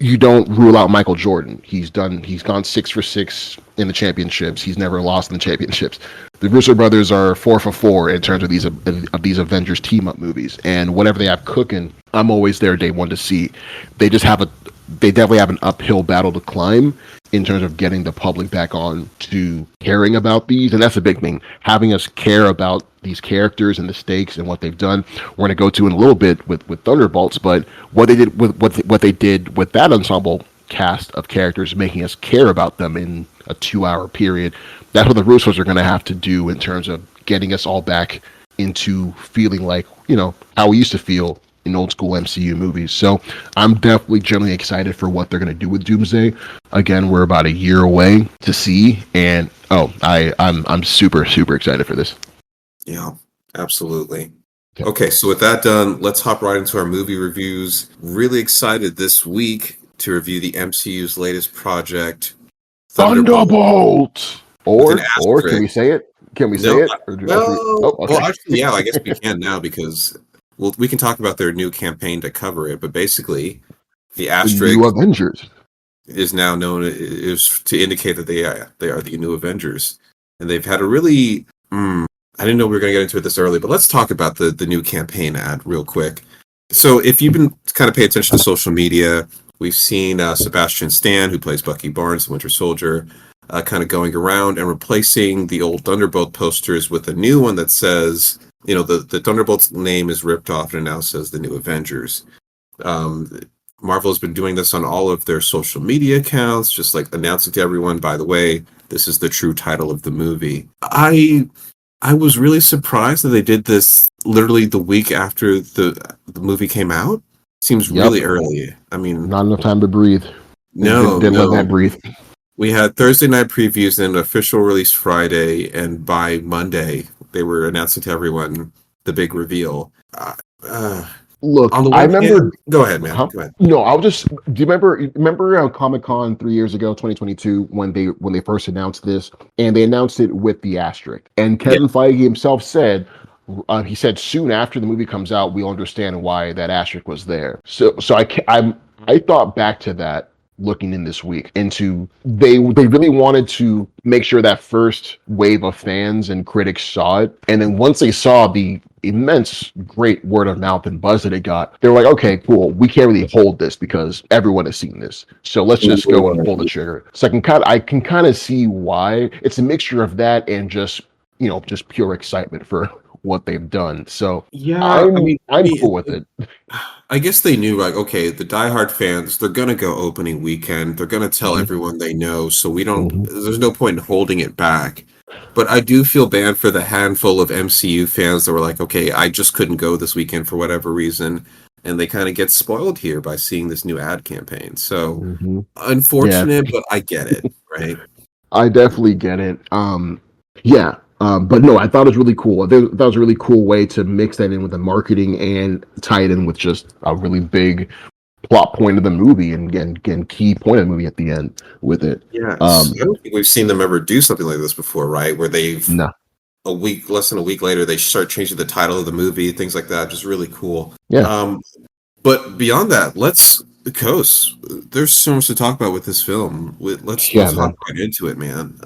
you don't rule out Michael Jordan. He's gone 6 for 6 in the championships. He's never lost in the championships. The Russo brothers are 4 for 4 in terms of these Avengers team up movies, and whatever they have cooking, I'm always there day one to see. They definitely have an uphill battle to climb in terms of getting the public back on to caring about these, and that's a big thing. Having us care about these characters and the stakes and what they've done. We're going to go to in a little bit with Thunderbolts, but what they did with that ensemble cast of characters, making us care about them in a 2-hour period. That's what the Russos are going to have to do in terms of getting us all back into feeling like, how we used to feel in old school MCU movies. So I'm definitely generally excited for what they're going to do with Doomsday. Again, we're about a year away to see, and I'm super excited for this. Yeah, absolutely. Okay, so with that done, let's hop right into our movie reviews. Really excited this week to review the MCU's latest project, Thunderbolts. Or can we say it? Can we say it? Actually, yeah, I guess we can now because we can talk about their new campaign to cover it. But basically, the asterisk new Avengers is now known is to indicate that they are the new Avengers, and they've had a really. I didn't know we were going to get into it this early, but let's talk about the new campaign ad real quick. So, if you've been kind of paying attention to social media, we've seen Sebastian Stan, who plays Bucky Barnes, the Winter Soldier, kind of going around and replacing the old Thunderbolt posters with a new one that says, the Thunderbolts name is ripped off and it now says the new Avengers. Marvel has been doing this on all of their social media accounts, just like announcing to everyone, by the way, this is the true title of the movie. I was really surprised that they did this literally the week after the movie came out. Seems really early. I mean, not enough time to breathe. No, didn't let that breathe. We had Thursday night previews and an official release Friday, and by Monday they were announcing to everyone the big reveal. Look, I remember. Go ahead, man. Go ahead. No, I'll just. Do you remember Comic-Con 3 years ago, 2022, when they first announced this, and they announced it with the asterisk, and Kevin Feige himself said. He said soon after the movie comes out, we'll understand why that asterisk was there. So I thought back to that looking in this week into they really wanted to make sure that first wave of fans and critics saw it, and then once they saw the immense great word of mouth and buzz that it got, they were like, okay, cool, we can't really hold this because everyone has seen this, so let's just go and pull the trigger. So I can kind of see why. It's a mixture of that and just pure excitement for what they've done. So I'm cool with it. I guess they knew, like, okay, the diehard fans, they're gonna go opening weekend. They're gonna tell everyone they know, so we don't. There's no point in holding it back. But I do feel bad for the handful of MCU fans that were like, okay, I just couldn't go this weekend for whatever reason, and they kind of get spoiled here by seeing this new ad campaign. So unfortunate, but I get it, right? I definitely get it. But no, I thought it was really cool. That was a really cool way to mix that in with the marketing and tie it in with just a really big plot point of the movie and again key point of the movie at the end with it. Yeah, I don't think we've seen them ever do something like this before, right? Where they've less than a week later, they start changing the title of the movie, things like that. Just really cool. Yeah. But beyond that, there's so much to talk about with this film. Let's hop right into it, man.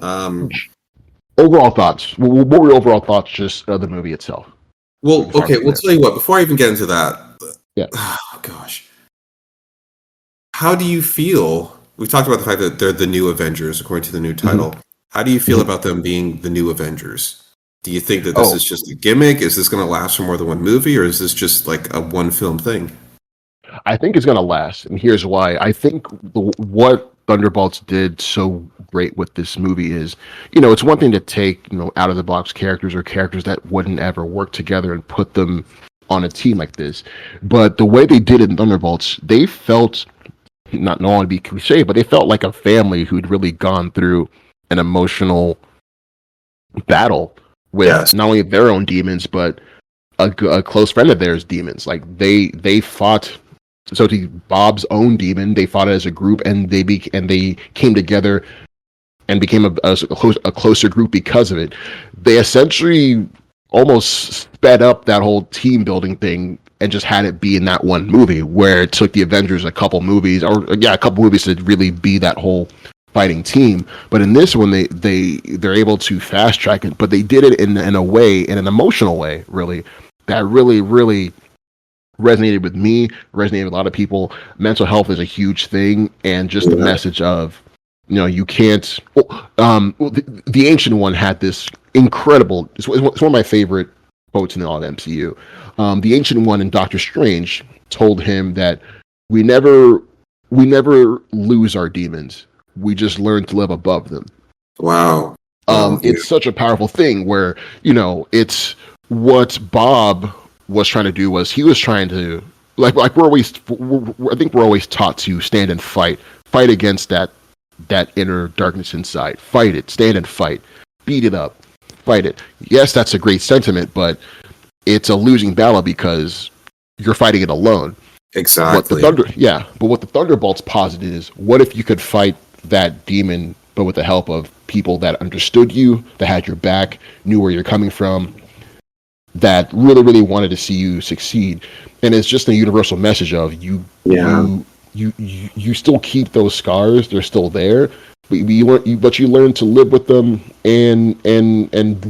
Overall thoughts. What were your overall thoughts just of the movie itself? Well, okay, we'll tell you what. Before I even get into that, oh gosh, how do you feel? We talked about the fact that they're the new Avengers, according to the new title. How do you feel about them being the new Avengers? Do you think that this is just a gimmick? Is this going to last for more than one movie, or is this just like a one film thing? I think it's going to last, and here's why. I think what Thunderbolts did so great with this movie is, it's one thing to take, out of the box characters or characters that wouldn't ever work together and put them on a team like this. But the way they did it in Thunderbolts, they felt, not want to be cliche, but they felt like a family who'd really gone through an emotional battle with not only their own demons, but a close friend of theirs demons. Like they fought. So to Bob's own demon, they fought as a group, and they came together and became a closer group because of it. They essentially almost sped up that whole team building thing and just had it be in that one movie, where it took the Avengers a couple movies to really be that whole fighting team. But in this one, they're able to fast track it, but they did it in a way, in an emotional way, really, that really resonated with me, resonated with a lot of people. Mental health is a huge thing, and just the message of, you can't. The Ancient One had this incredible. It's one of my favorite quotes in all of MCU. The Ancient One in Doctor Strange told him that we never we never lose our demons. We just learn to live above them. Wow. It's such a powerful thing where, it's what Bob was trying to do was he was trying to like I think we're always taught to stand and fight against that inner darkness inside. Fight it, stand and fight, beat it up, fight it. Yes, that's a great sentiment, but it's a losing battle because you're fighting it alone. Exactly. But what the Thunderbolts posited is, what if you could fight that demon, but with the help of people that understood you, that had your back, knew where you're coming from, that really, really wanted to see you succeed. And it's just a universal message of you still keep those scars; they're still there, but you learn to live with them and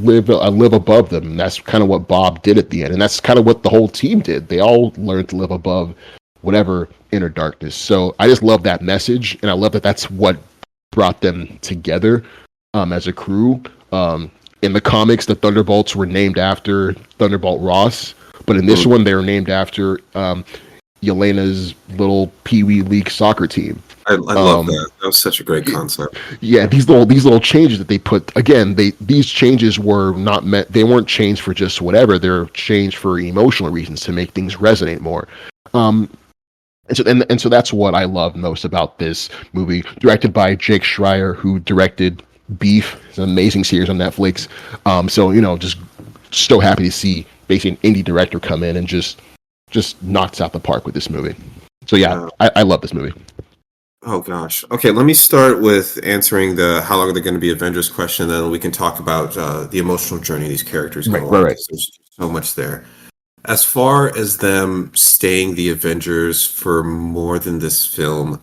live above them. And that's kind of what Bob did at the end, and that's kind of what the whole team did. They all learned to live above whatever inner darkness. So I just love that message, and I love that that's what brought them together as a crew. In the comics, the Thunderbolts were named after Thunderbolt Ross, but in this one, they were named after Yelena's little Pee Wee League soccer team. I love that. That was such a great concept. Yeah, these little changes that they put. Again, these changes were not meant. They weren't changed for just whatever. They're changed for emotional reasons to make things resonate more. And so that's what I love most about this movie. Directed by Jake Schreier, who directed Beef. It's an amazing series on Netflix. So just so happy to see basically an indie director come in and just knocks out the park with this movie. So yeah, I love this movie. Oh gosh. Okay, let me start with answering the how long are they going to be Avengers question, then we can talk about the emotional journey these characters go on. Right. There's so much there. As far as them staying the Avengers for more than this film,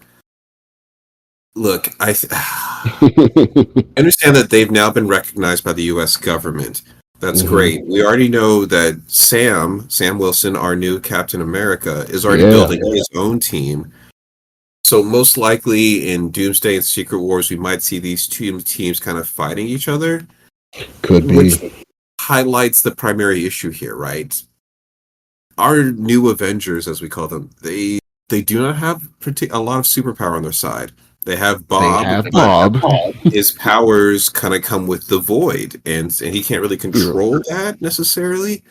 look, I understand that they've now been recognized by the U.S. government. That's great. We already know that Sam Wilson, our new Captain America, is already building his own team. So most likely in Doomsday and Secret Wars, we might see these two teams kind of fighting each other. Could be. Which highlights the primary issue here, right? Our new Avengers, as we call them, they do not have a lot of superpower on their side. They have Bob. His powers kind of come with the Void, and he can't really control that necessarily.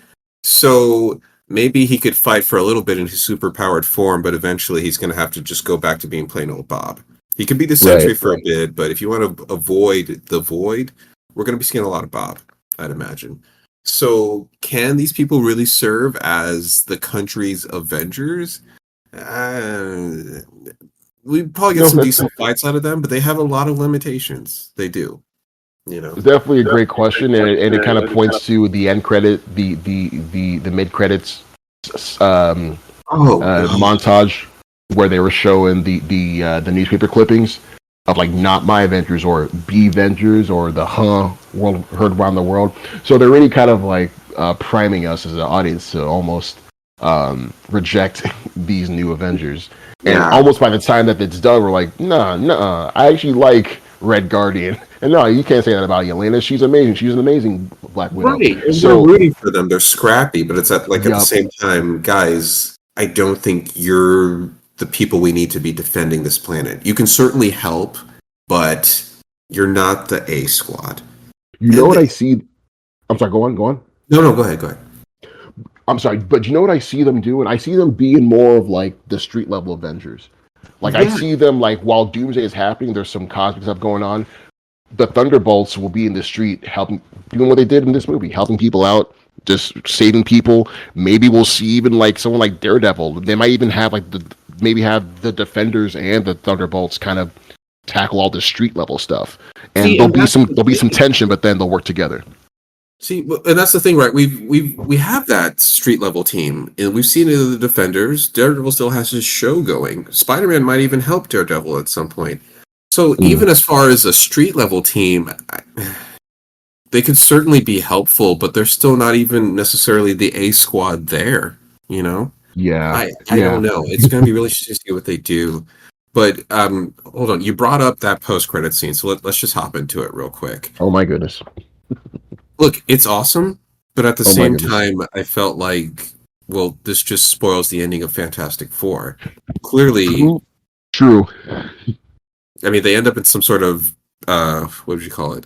So maybe he could fight for a little bit in his superpowered form, but eventually he's going to have to just go back to being plain old Bob. He could be the Sentry for a bit, but if you want to avoid the Void, we're going to be seeing a lot of Bob, I'd imagine. So can these people really serve as the country's Avengers? We probably get some decent fights out of them, but they have a lot of limitations. They do. It's definitely a great question, and it kind of points to the end credit, the mid credits montage where they were showing the newspaper clippings of like Not My Avengers or B Vengers or the world heard around the world. So they're really kind of like priming us as an audience to almost reject these new Avengers. And almost by the time that it's done, we're like, nah, I actually like Red Guardian. And no, you can't say that about Yelena. She's amazing. She's an amazing Black Widow. Right. And so we're rooting for them. They're scrappy, but it's at the same time, guys, I don't think you're the people we need to be defending this planet. You can certainly help, but you're not the A squad. What I see? I'm sorry, go on. No, go ahead. I'm sorry, but you know what I see them doing? I see them being more of like the street level Avengers. Like I see them like while Doomsday is happening, there's some cosmic stuff going on. The Thunderbolts will be in the street helping, doing what they did in this movie, helping people out, just saving people. Maybe we'll see even like someone like Daredevil. They might even have like the Defenders and the Thunderbolts kind of tackle all the street level stuff. And there'll be some tension, but then they'll work together. See, and that's the thing, right? We have that street level team, and we've seen it in the Defenders. Daredevil still has his show going. Spider-Man might even help Daredevil at some point. So even as far as a street level team, they could certainly be helpful, but they're still not even necessarily the A squad there. Yeah, I don't know. It's going to be really interesting to see what they do. But hold on, you brought up that post-credit scene, so let's just hop into it real quick. Oh my goodness. Look, it's awesome, but at the same time, I felt like, well, this just spoils the ending of Fantastic Four. Clearly, True. I mean, they end up in some sort of what would you call it?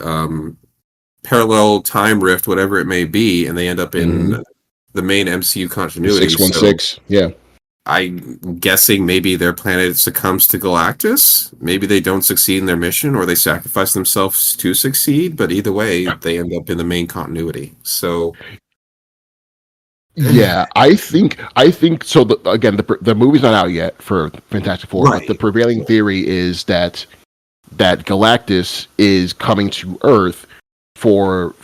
Parallel time rift, whatever it may be, and they end up in the main MCU continuity. 616. Yeah. I'm guessing maybe their planet succumbs to Galactus. Maybe they don't succeed in their mission, or they sacrifice themselves to succeed. But either way, they end up in the main continuity. So, yeah, I think so. Again, the movie's not out yet for Fantastic Four, right. But the prevailing theory is that Galactus is coming to Earth for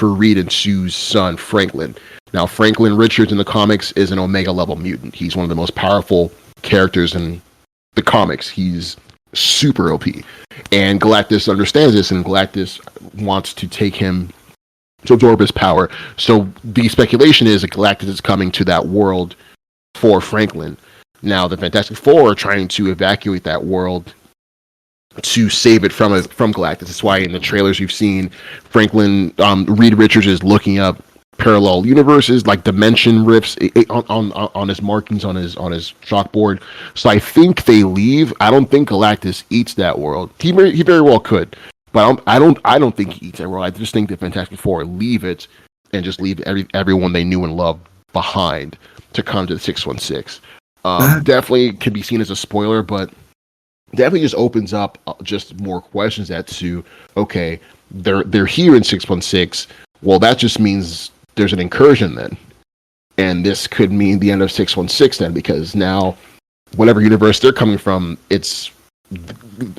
Reed and Sue's son Franklin. Now, Franklin Richards in the comics is an Omega level mutant. He's one of the most powerful characters in the comics. He's super OP, and Galactus understands this, and Galactus wants to take him to absorb his power. So the speculation is that Galactus is coming to that world for Franklin. Now, the Fantastic Four are trying to evacuate that world to save it from Galactus. That's why in the trailers you've seen Franklin, Reed Richards is looking up parallel universes, like dimension rifts on his markings on his chalkboard. So I think they leave. I don't think Galactus eats that world. He very well could, but I don't think he eats that world. I just think the Fantastic Four leave it and just leave everyone they knew and loved behind to come to the 616. Definitely could be seen as a spoiler, but definitely just opens up just more questions as to, okay, they're here in 616. Well, that just means there's an incursion then, and this could mean the end of 616 then, because now whatever universe they're coming from, it's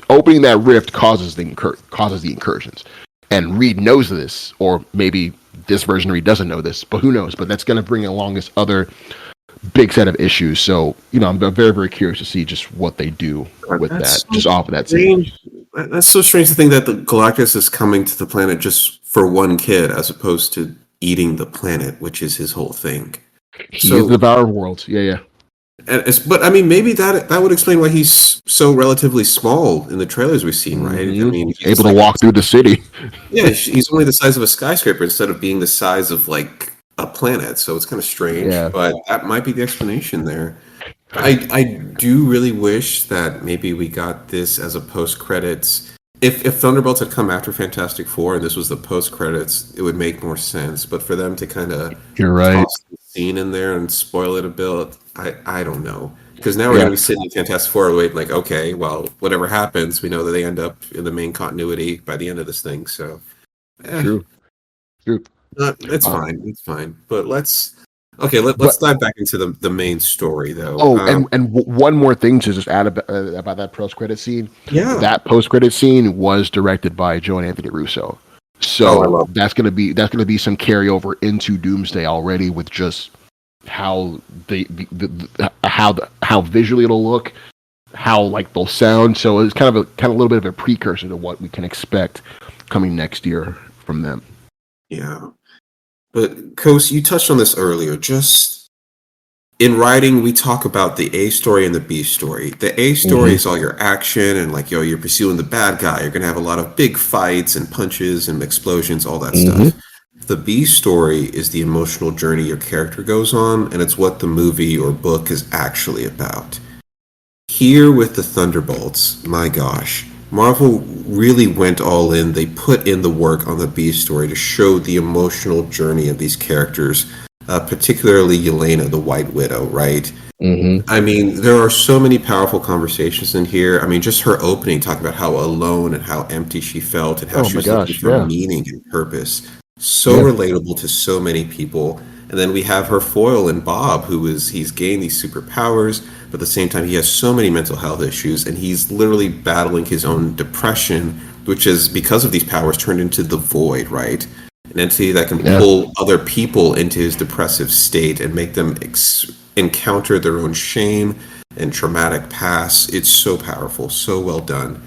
opening that rift causes the incursions, and Reed knows this, or maybe this version of Reed doesn't know this, but who knows? But that's going to bring along this other big set of issues. So, I'm very, very curious to see just what they do with that, just off of that scene. That's so strange to think that the Galactus is coming to the planet just for one kid, as opposed to eating the planet, which is his whole thing. He is the devourer of worlds. Yeah. But I mean, maybe that would explain why he's so relatively small in the trailers we've seen, right? I mean, he's able to walk through the city. Yeah, he's only the size of a skyscraper instead of being the size of like a planet. So it's kind of strange, but that might be the explanation there. I do really wish that maybe we got this as a post-credits. If Thunderbolts had come after Fantastic Four and this was the post-credits, it would make more sense. But for them to kind of toss the scene in there and spoil it a bit, I don't know. Because now we're going to be sitting in Fantastic Four waiting like, okay, well, whatever happens, we know that they end up in the main continuity by the end of this thing. So, True. It's fine. It's fine. But let's dive back into the main story, though. And one more thing to just add about that post-credit scene. Yeah, that post-credit scene was directed by Joe and Anthony Russo. So that's gonna be some carryover into Doomsday already, with just how how visually it'll look, how like they'll sound. So it's kind of a little bit of a precursor to what we can expect coming next year from them. Yeah. But, Kos, you touched on this earlier. Just in writing, we talk about the A story and the B story. The A story is all your action and, like, you're pursuing the bad guy. You're going to have a lot of big fights and punches and explosions, all that stuff. The B story is the emotional journey your character goes on, and it's what the movie or book is actually about. Here with the Thunderbolts, my gosh, Marvel really went all in. They put in the work on the B story to show the emotional journey of these characters, particularly Yelena, the White Widow, right? I mean, there are so many powerful conversations in here. I mean, just her opening, talking about how alone and how empty she felt and how she was looking for meaning and purpose. So relatable to so many people. And then we have her foil in Bob, he's gained these superpowers, but at the same time he has so many mental health issues, and he's literally battling his own depression, which is because of these powers turned into the Void, right? An entity that can pull other people into his depressive state and make them encounter their own shame and traumatic past. It's so powerful, so well done.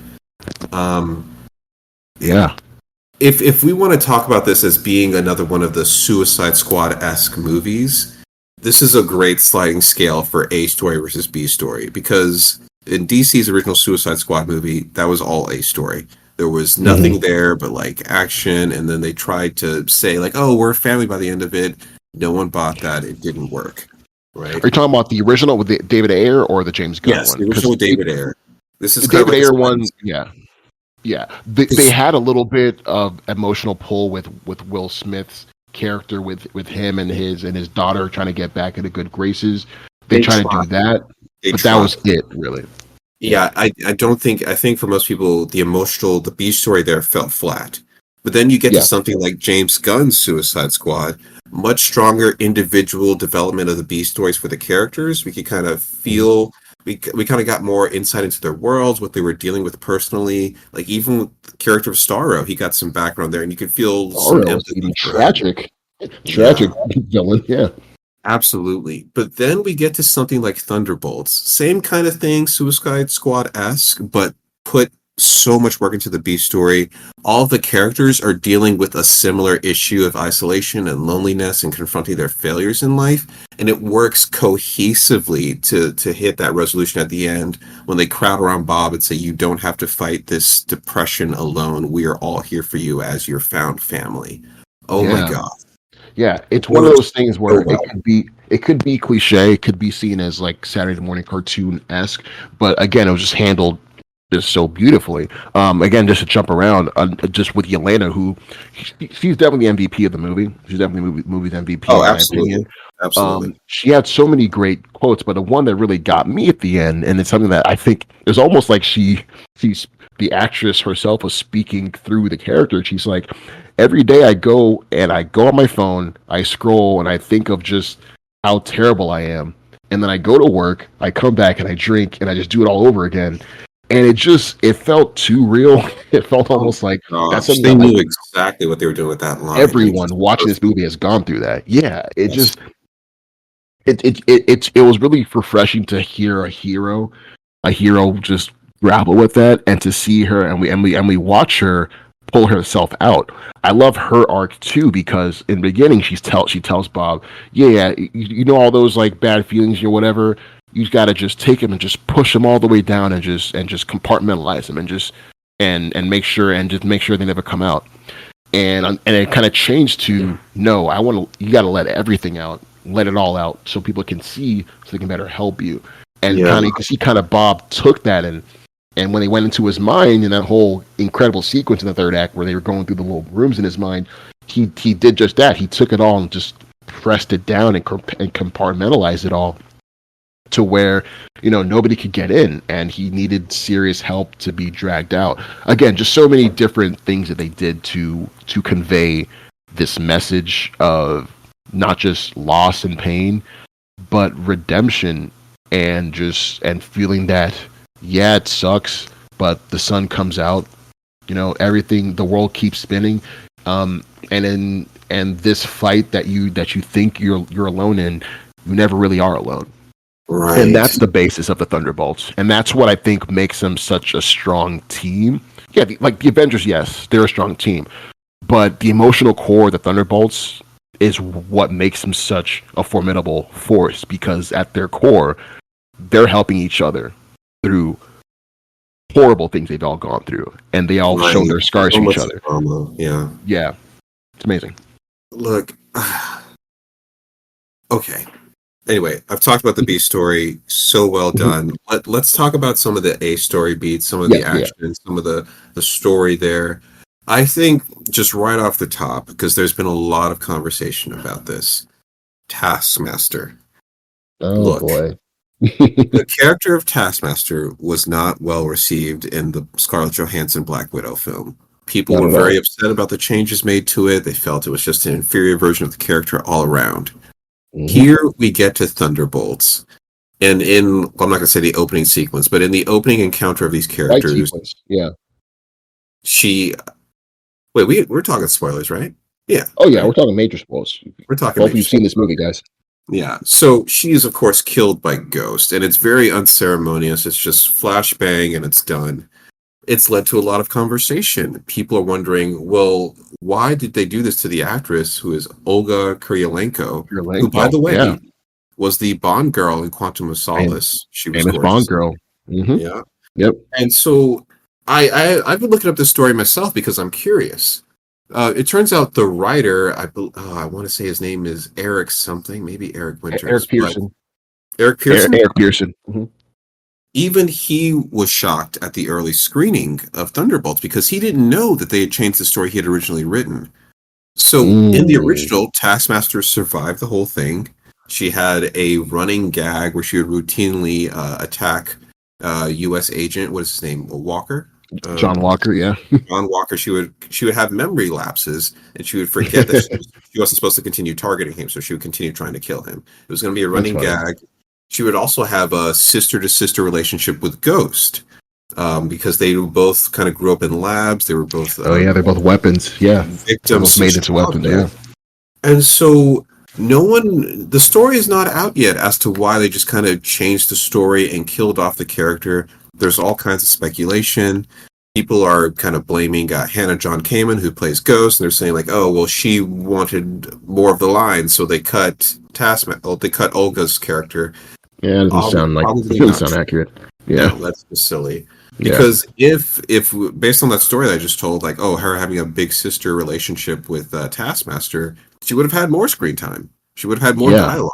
If we want to talk about this as being another one of the Suicide Squad-esque movies, this is a great sliding scale for A story versus B story, because in DC's original Suicide Squad movie, that was all A story. There was nothing there but like action, and then they tried to say like, oh, we're a family by the end of it. No one bought that. It didn't work. right? Are you talking about the original with the David Ayer or the James Gunn Yes, one? the original with David Ayer. This is The kind of David like Ayer one, yeah. Yeah, they had a little bit of emotional pull with Will Smith's character, with him and his daughter trying to get back into good graces. They try to do that, but that was it, really. Yeah, I don't think, I think for most people the B story there felt flat. But then you get to something like James Gunn's Suicide Squad, much stronger individual development of the B stories for the characters. We could kind of feel we kind of got more insight into their worlds, what they were dealing with personally. Like even the character of Starro, he got some background there, and you could feel some empathy Even for him. tragic villain, yeah. Absolutely. But then we get to something like Thunderbolts. Same kind of thing, Suicide Squad-esque, but put so much work into the B story. All of the characters are dealing with a similar issue of isolation and loneliness and confronting their failures in life. And it works cohesively to hit that resolution at the end when they crowd around Bob and say, you don't have to fight this depression alone. We are all here for you as your found family. Oh my God. Yeah, it's one of those things where it could be cliche, it could be seen as like Saturday morning cartoon-esque, but again, it was just handled just so beautifully. Again, just to jump around, just with Yelena, who she's definitely the MVP of the movie. She's definitely movie's MVP in my opinion. Absolutely. She had so many great quotes, but the one that really got me at the end, and it's something that I think is almost like she's the actress herself was speaking through the character. She's like, every day I go on my phone, I scroll, and I think of just how terrible I am. And then I go to work, I come back and I drink, and I just do it all over again. And it felt too real. It felt almost like that's something they knew exactly what they were doing with that line. Everyone watching this movie has gone through that. Yeah, it was really refreshing to hear a hero just grapple with that, and to see her and we watch her pull herself out. I love her arc too, because in the beginning she tells Bob, you know all those like bad feelings or whatever, you got to just take them and just push them all the way down and just compartmentalize them and make sure they never come out. And it kind of changed to, no, you got to let everything out, let it all out so people can see, so they can better help you. And Bob took that, and when they went into his mind in that whole incredible sequence in the third act where they were going through the little rooms in his mind, he did just that. He took it all and just pressed it down and compartmentalized it all to where, nobody could get in, and he needed serious help to be dragged out. Again, just so many different things that they did to convey this message of not just loss and pain, but redemption, and feeling that, yeah, it sucks, but the sun comes out. Everything, the world keeps spinning, and this fight that you think you're alone in, you never really are alone. Right. And that's the basis of the Thunderbolts, and that's what I think makes them such a strong team. Yeah, like the Avengers, yes, they're a strong team, but the emotional core of the Thunderbolts is what makes them such a formidable force, because at their core, they're helping each other through horrible things they've all gone through, and they all show their scars to each other. Yeah, it's amazing. Look, okay. Anyway, I've talked about the B story, so well done. Let's talk about some of the A story beats, some of the action, some of the story there. I think just right off the top, because there's been a lot of conversation about this, Taskmaster. Oh, boy. The character of Taskmaster was not well received in the Scarlett Johansson Black Widow film. People were very upset about the changes made to it. They felt it was just an inferior version of the character all around. Here we get to Thunderbolts, and I'm not going to say the opening sequence, but in the opening encounter of these characters, we're talking spoilers, right? Yeah. Oh yeah, right? We're talking major spoilers. We're talking. Hope you've seen this movie, guys. Yeah. So she is, of course, killed by Ghost, and it's very unceremonious. It's just flashbang, and it's done. It's led to a lot of conversation. People are wondering, well, why did they do this to the actress who is Olga Kurylenko, who, by the way, was the Bond girl in Quantum of Solace. She was famous Bond girl. Mm-hmm. Yeah. Yep. And so I've been looking up this story myself because I'm curious. It turns out the writer, I want to say his name is Eric something, maybe Eric Winters. Eric Pearson. Eric Pearson. Eric Pearson. Mm-hmm. Even he was shocked at the early screening of Thunderbolts because he didn't know that they had changed the story he had originally written. So in the original, Taskmaster survived the whole thing. She had a running gag where she would routinely attack U.S. agent. What is his name? Walker. John Walker. Yeah. John Walker. She would have memory lapses and she would forget that she wasn't supposed to continue targeting him. So she would continue trying to kill him. It was going to be a running gag. She would also have a sister-to-sister relationship with Ghost because they both kind of grew up in labs. They were both they're both weapons. Yeah, victims made into weapons. Yeah, and so the story is not out yet as to why they just kind of changed the story and killed off the character. There's all kinds of speculation. People are kind of blaming Hannah John Kamen, who plays Ghost, and they're saying like, "Oh, well, she wanted more of the lines, so they cut they cut Olga's character." Yeah, it doesn't sound accurate. Yeah, no, that's just silly. Because if based on that story that I just told, like, oh, her having a big sister relationship with Taskmaster, she would have had more screen time. She would have had more dialogue,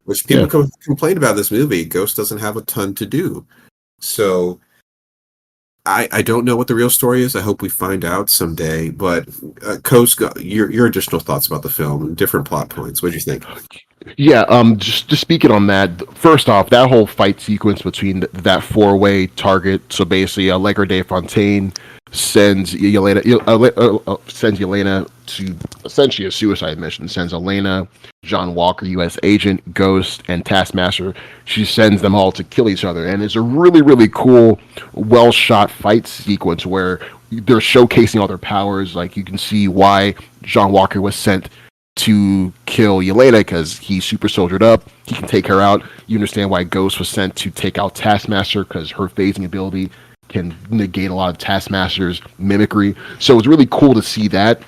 which people complain about this movie. Ghost doesn't have a ton to do, so I don't know what the real story is. I hope we find out someday. But Coast, your additional thoughts about the film and different plot points. What do you think? Yeah, just speaking on that, first off, that whole fight sequence between that four-way target, so basically Allegra de Fontaine sends Yelena to essentially a suicide mission, sends Elena, John Walker, U.S. agent, Ghost, and Taskmaster. She sends them all to kill each other, and it's a really, really cool, well-shot fight sequence where they're showcasing all their powers. Like, you can see why John Walker was sent to kill Yelena because he's super soldiered up. He can take her out. You understand why Ghost was sent to take out Taskmaster because her phasing ability can negate a lot of Taskmaster's mimicry. So it's really cool to see that.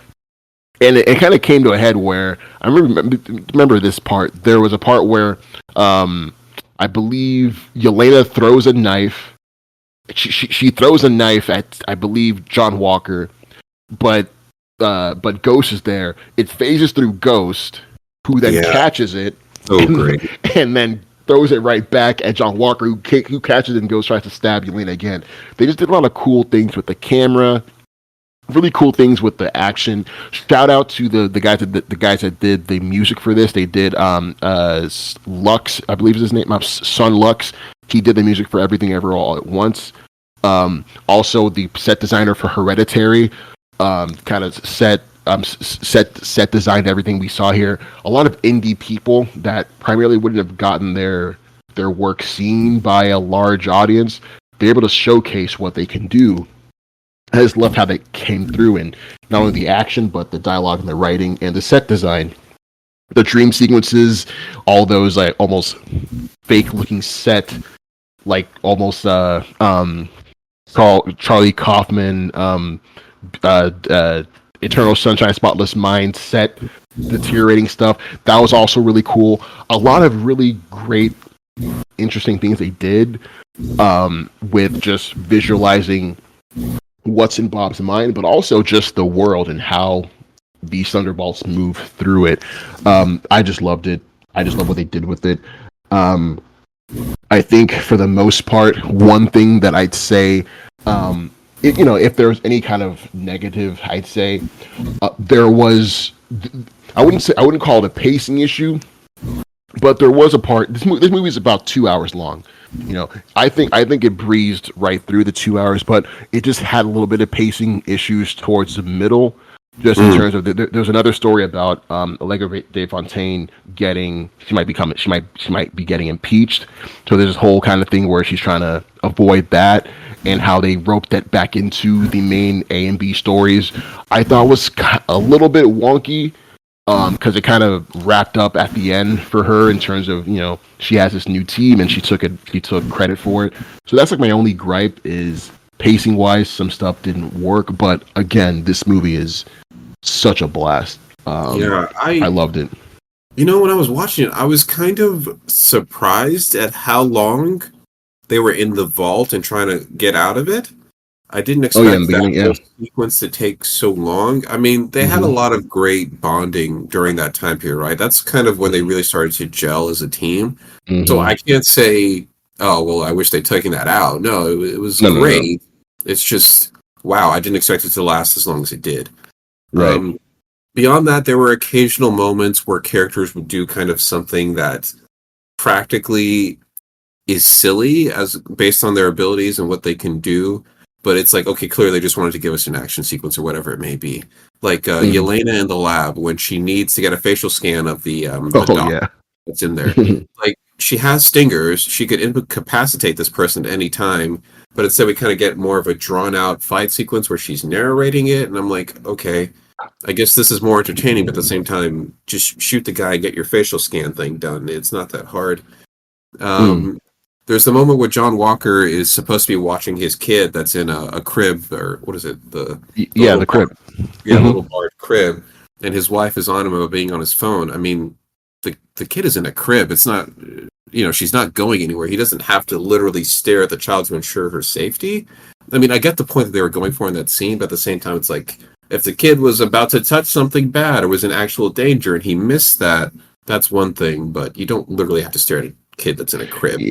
And it kind of came to a head where I remember this part. There was a part where I believe Yelena throws a knife. She throws a knife at, I believe, John Walker, but Ghost is there. It phases through Ghost, who then catches it, and then throws it right back at John Walker, who catches it and tries to stab Yelena again. They just did a lot of cool things with the camera, really cool things with the action. Shout out to the guys that did the music for this. They did Lux, I believe is his name, Son Lux. He did the music for Everything Ever All at Once. Also, the set designer for Hereditary. Kind of set designed everything we saw here. A lot of indie people that primarily wouldn't have gotten their work seen by a large audience. They're able to showcase what they can do. I just love how they came through in not only the action but the dialogue and the writing and the set design. The dream sequences, all those like almost fake looking set, like almost Charlie Kaufman. Eternal Sunshine Spotless Mind set deteriorating stuff. That was also really cool. A lot of really great, interesting things they did with just visualizing what's in Bob's mind, but also just the world and how these Thunderbolts move through it. I just loved it. I just love what they did with it. I think for the most part, one thing that I'd say, if there's any kind of negative, I'd say there was. I wouldn't call it a pacing issue, but there was a part. This movie is about 2 hours long. I think it breezed right through the 2 hours, but it just had a little bit of pacing issues towards the middle. Just in terms of there's another story about Allegra de Fontaine she might be getting impeached. So there's this whole kind of thing where she's trying to avoid that, and how they roped that back into the main A and B stories. I thought was a little bit wonky because it kind of wrapped up at the end for her in terms of she has this new team and she took credit for it. So that's like my only gripe is pacing wise, some stuff didn't work. But again, this movie is such a blast. I loved it. When I was watching it, I was kind of surprised at how long they were in the vault and trying to get out of it. I didn't Oh yeah, in expect the that beginning, yeah. whole sequence to take so long. I mean, they had a lot of great bonding during that time period, right? That's kind of when they really started to gel as a team. So I can't say, oh, well, I wish they'd taken that out. No, it was No. great. It's just, wow, I didn't expect it to last as long as it did. Right. Beyond that, there were occasional moments where characters would do kind of something that practically is silly as based on their abilities and what they can do. But it's like, okay, clearly they just wanted to give us an action sequence or whatever it may be. Like Yelena in the lab when she needs to get a facial scan of the Oh doc yeah. that's in there. Like she has stingers, she could incapacitate this person at any time, but instead we kind of get more of a drawn out fight sequence where she's narrating it, and I'm like, okay, I guess this is more entertaining, but at the same time, just shoot the guy and get your facial scan thing done. It's not that hard. There's the moment where John Walker is supposed to be watching his kid that's in a crib, or what is it? The The crib. little barred crib, and his wife is on him about being on his phone. I mean, the kid is in a crib. It's not, she's not going anywhere. He doesn't have to literally stare at the child to ensure her safety. I mean, I get the point that they were going for in that scene, but at the same time, it's like if the kid was about to touch something bad or was in actual danger and he missed that, that's one thing. But you don't literally have to stare at a kid that's in a crib.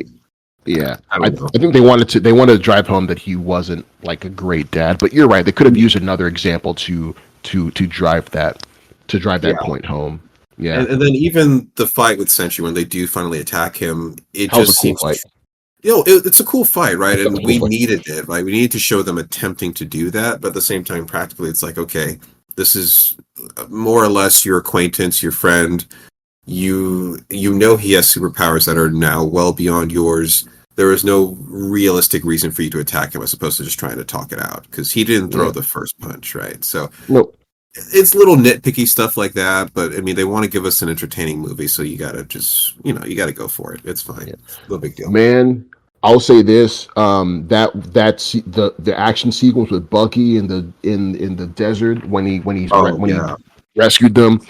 Yeah, I think they wanted to drive home that he wasn't like a great dad. But you're right; they could have used another example to drive that point home. Yeah, and then even the fight with Sentry when they do finally attack him, it that just seems fight. It's a cool fight, right? And we needed it, right? We needed to show them attempting to do that, but at the same time, practically, it's like, okay, this is more or less your acquaintance, your friend. You know he has superpowers that are now well beyond yours. There is no realistic reason for you to attack him as opposed to just trying to talk it out because he didn't throw the first punch, right? So it's little nitpicky stuff like that, but I mean, they want to give us an entertaining movie, so you gotta just, you gotta go for it. It's fine. No big deal. Man, I'll say this: the action sequence with Bucky in the desert when he rescued them,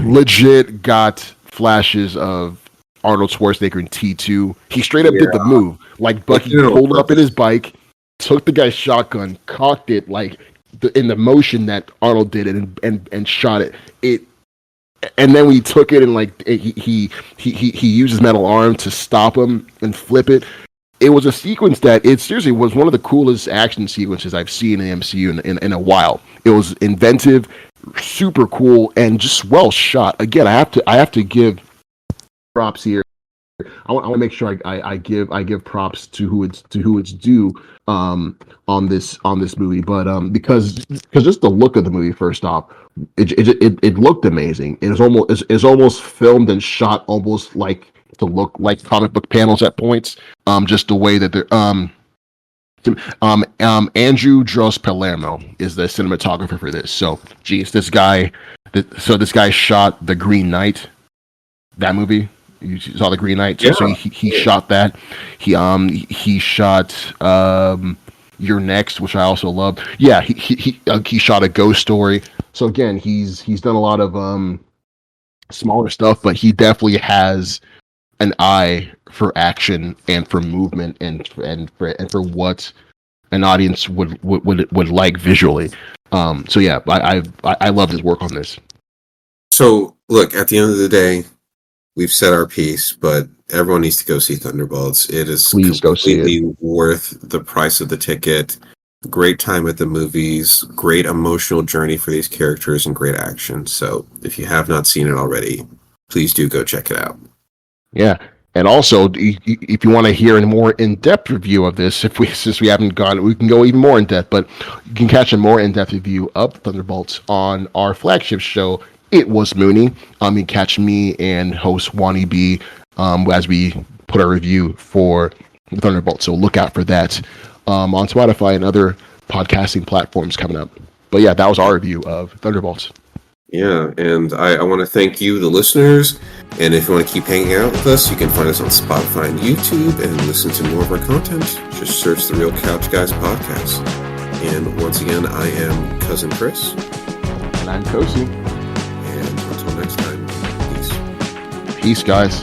legit got flashes of Arnold Schwarzenegger in T2. He straight up did the move. Like Bucky pulled up in his bike, took the guy's shotgun, cocked it like in the motion that Arnold did it and shot it. And then when he took it and like he used his metal arm to stop him and flip it. It was a sequence that it seriously was one of the coolest action sequences I've seen in the MCU in a while. It was inventive, super cool, and just well shot. Again, I have to give props here. I want to make sure I give props to who it's due on this movie, but because just the look of the movie, first off, it looked amazing. It's almost filmed and shot almost like to look like comic book panels at points. Just the way that they're Andrew Dros Palermo is the cinematographer for this. So, this guy shot The Green Knight, that movie. You saw The Green Knight, so he shot that. He shot You're Next, which I also love. Yeah, he shot A Ghost Story. So again, he's done a lot of smaller stuff, but he definitely has an eye for action and for movement and for what an audience would like visually. So yeah, I love his work on this. So look, at the end of the day, we've said our piece, but everyone needs to go see Thunderbolts. It is completely worth the price of the ticket. Great time at the movies, great emotional journey for these characters, and great action. So if you have not seen it already, please do go check it out. Yeah, and also if you want to hear a more in-depth review of this, since we haven't gone, we can go even more in depth. But you can catch a more in-depth review of Thunderbolts on our flagship show. It Was Mooney. You can catch me and host Wani B as we put our review for Thunderbolts. So look out for that on Spotify and other podcasting platforms coming up. But yeah, that was our review of Thunderbolts. Yeah, and I want to thank you, the listeners. And if you want to keep hanging out with us, you can find us on Spotify and YouTube and listen to more of our content. Just search the Real Couch Guys podcast. And once again, I am Cousin Chris. And I'm Kosi. And until next time, peace. Peace, guys.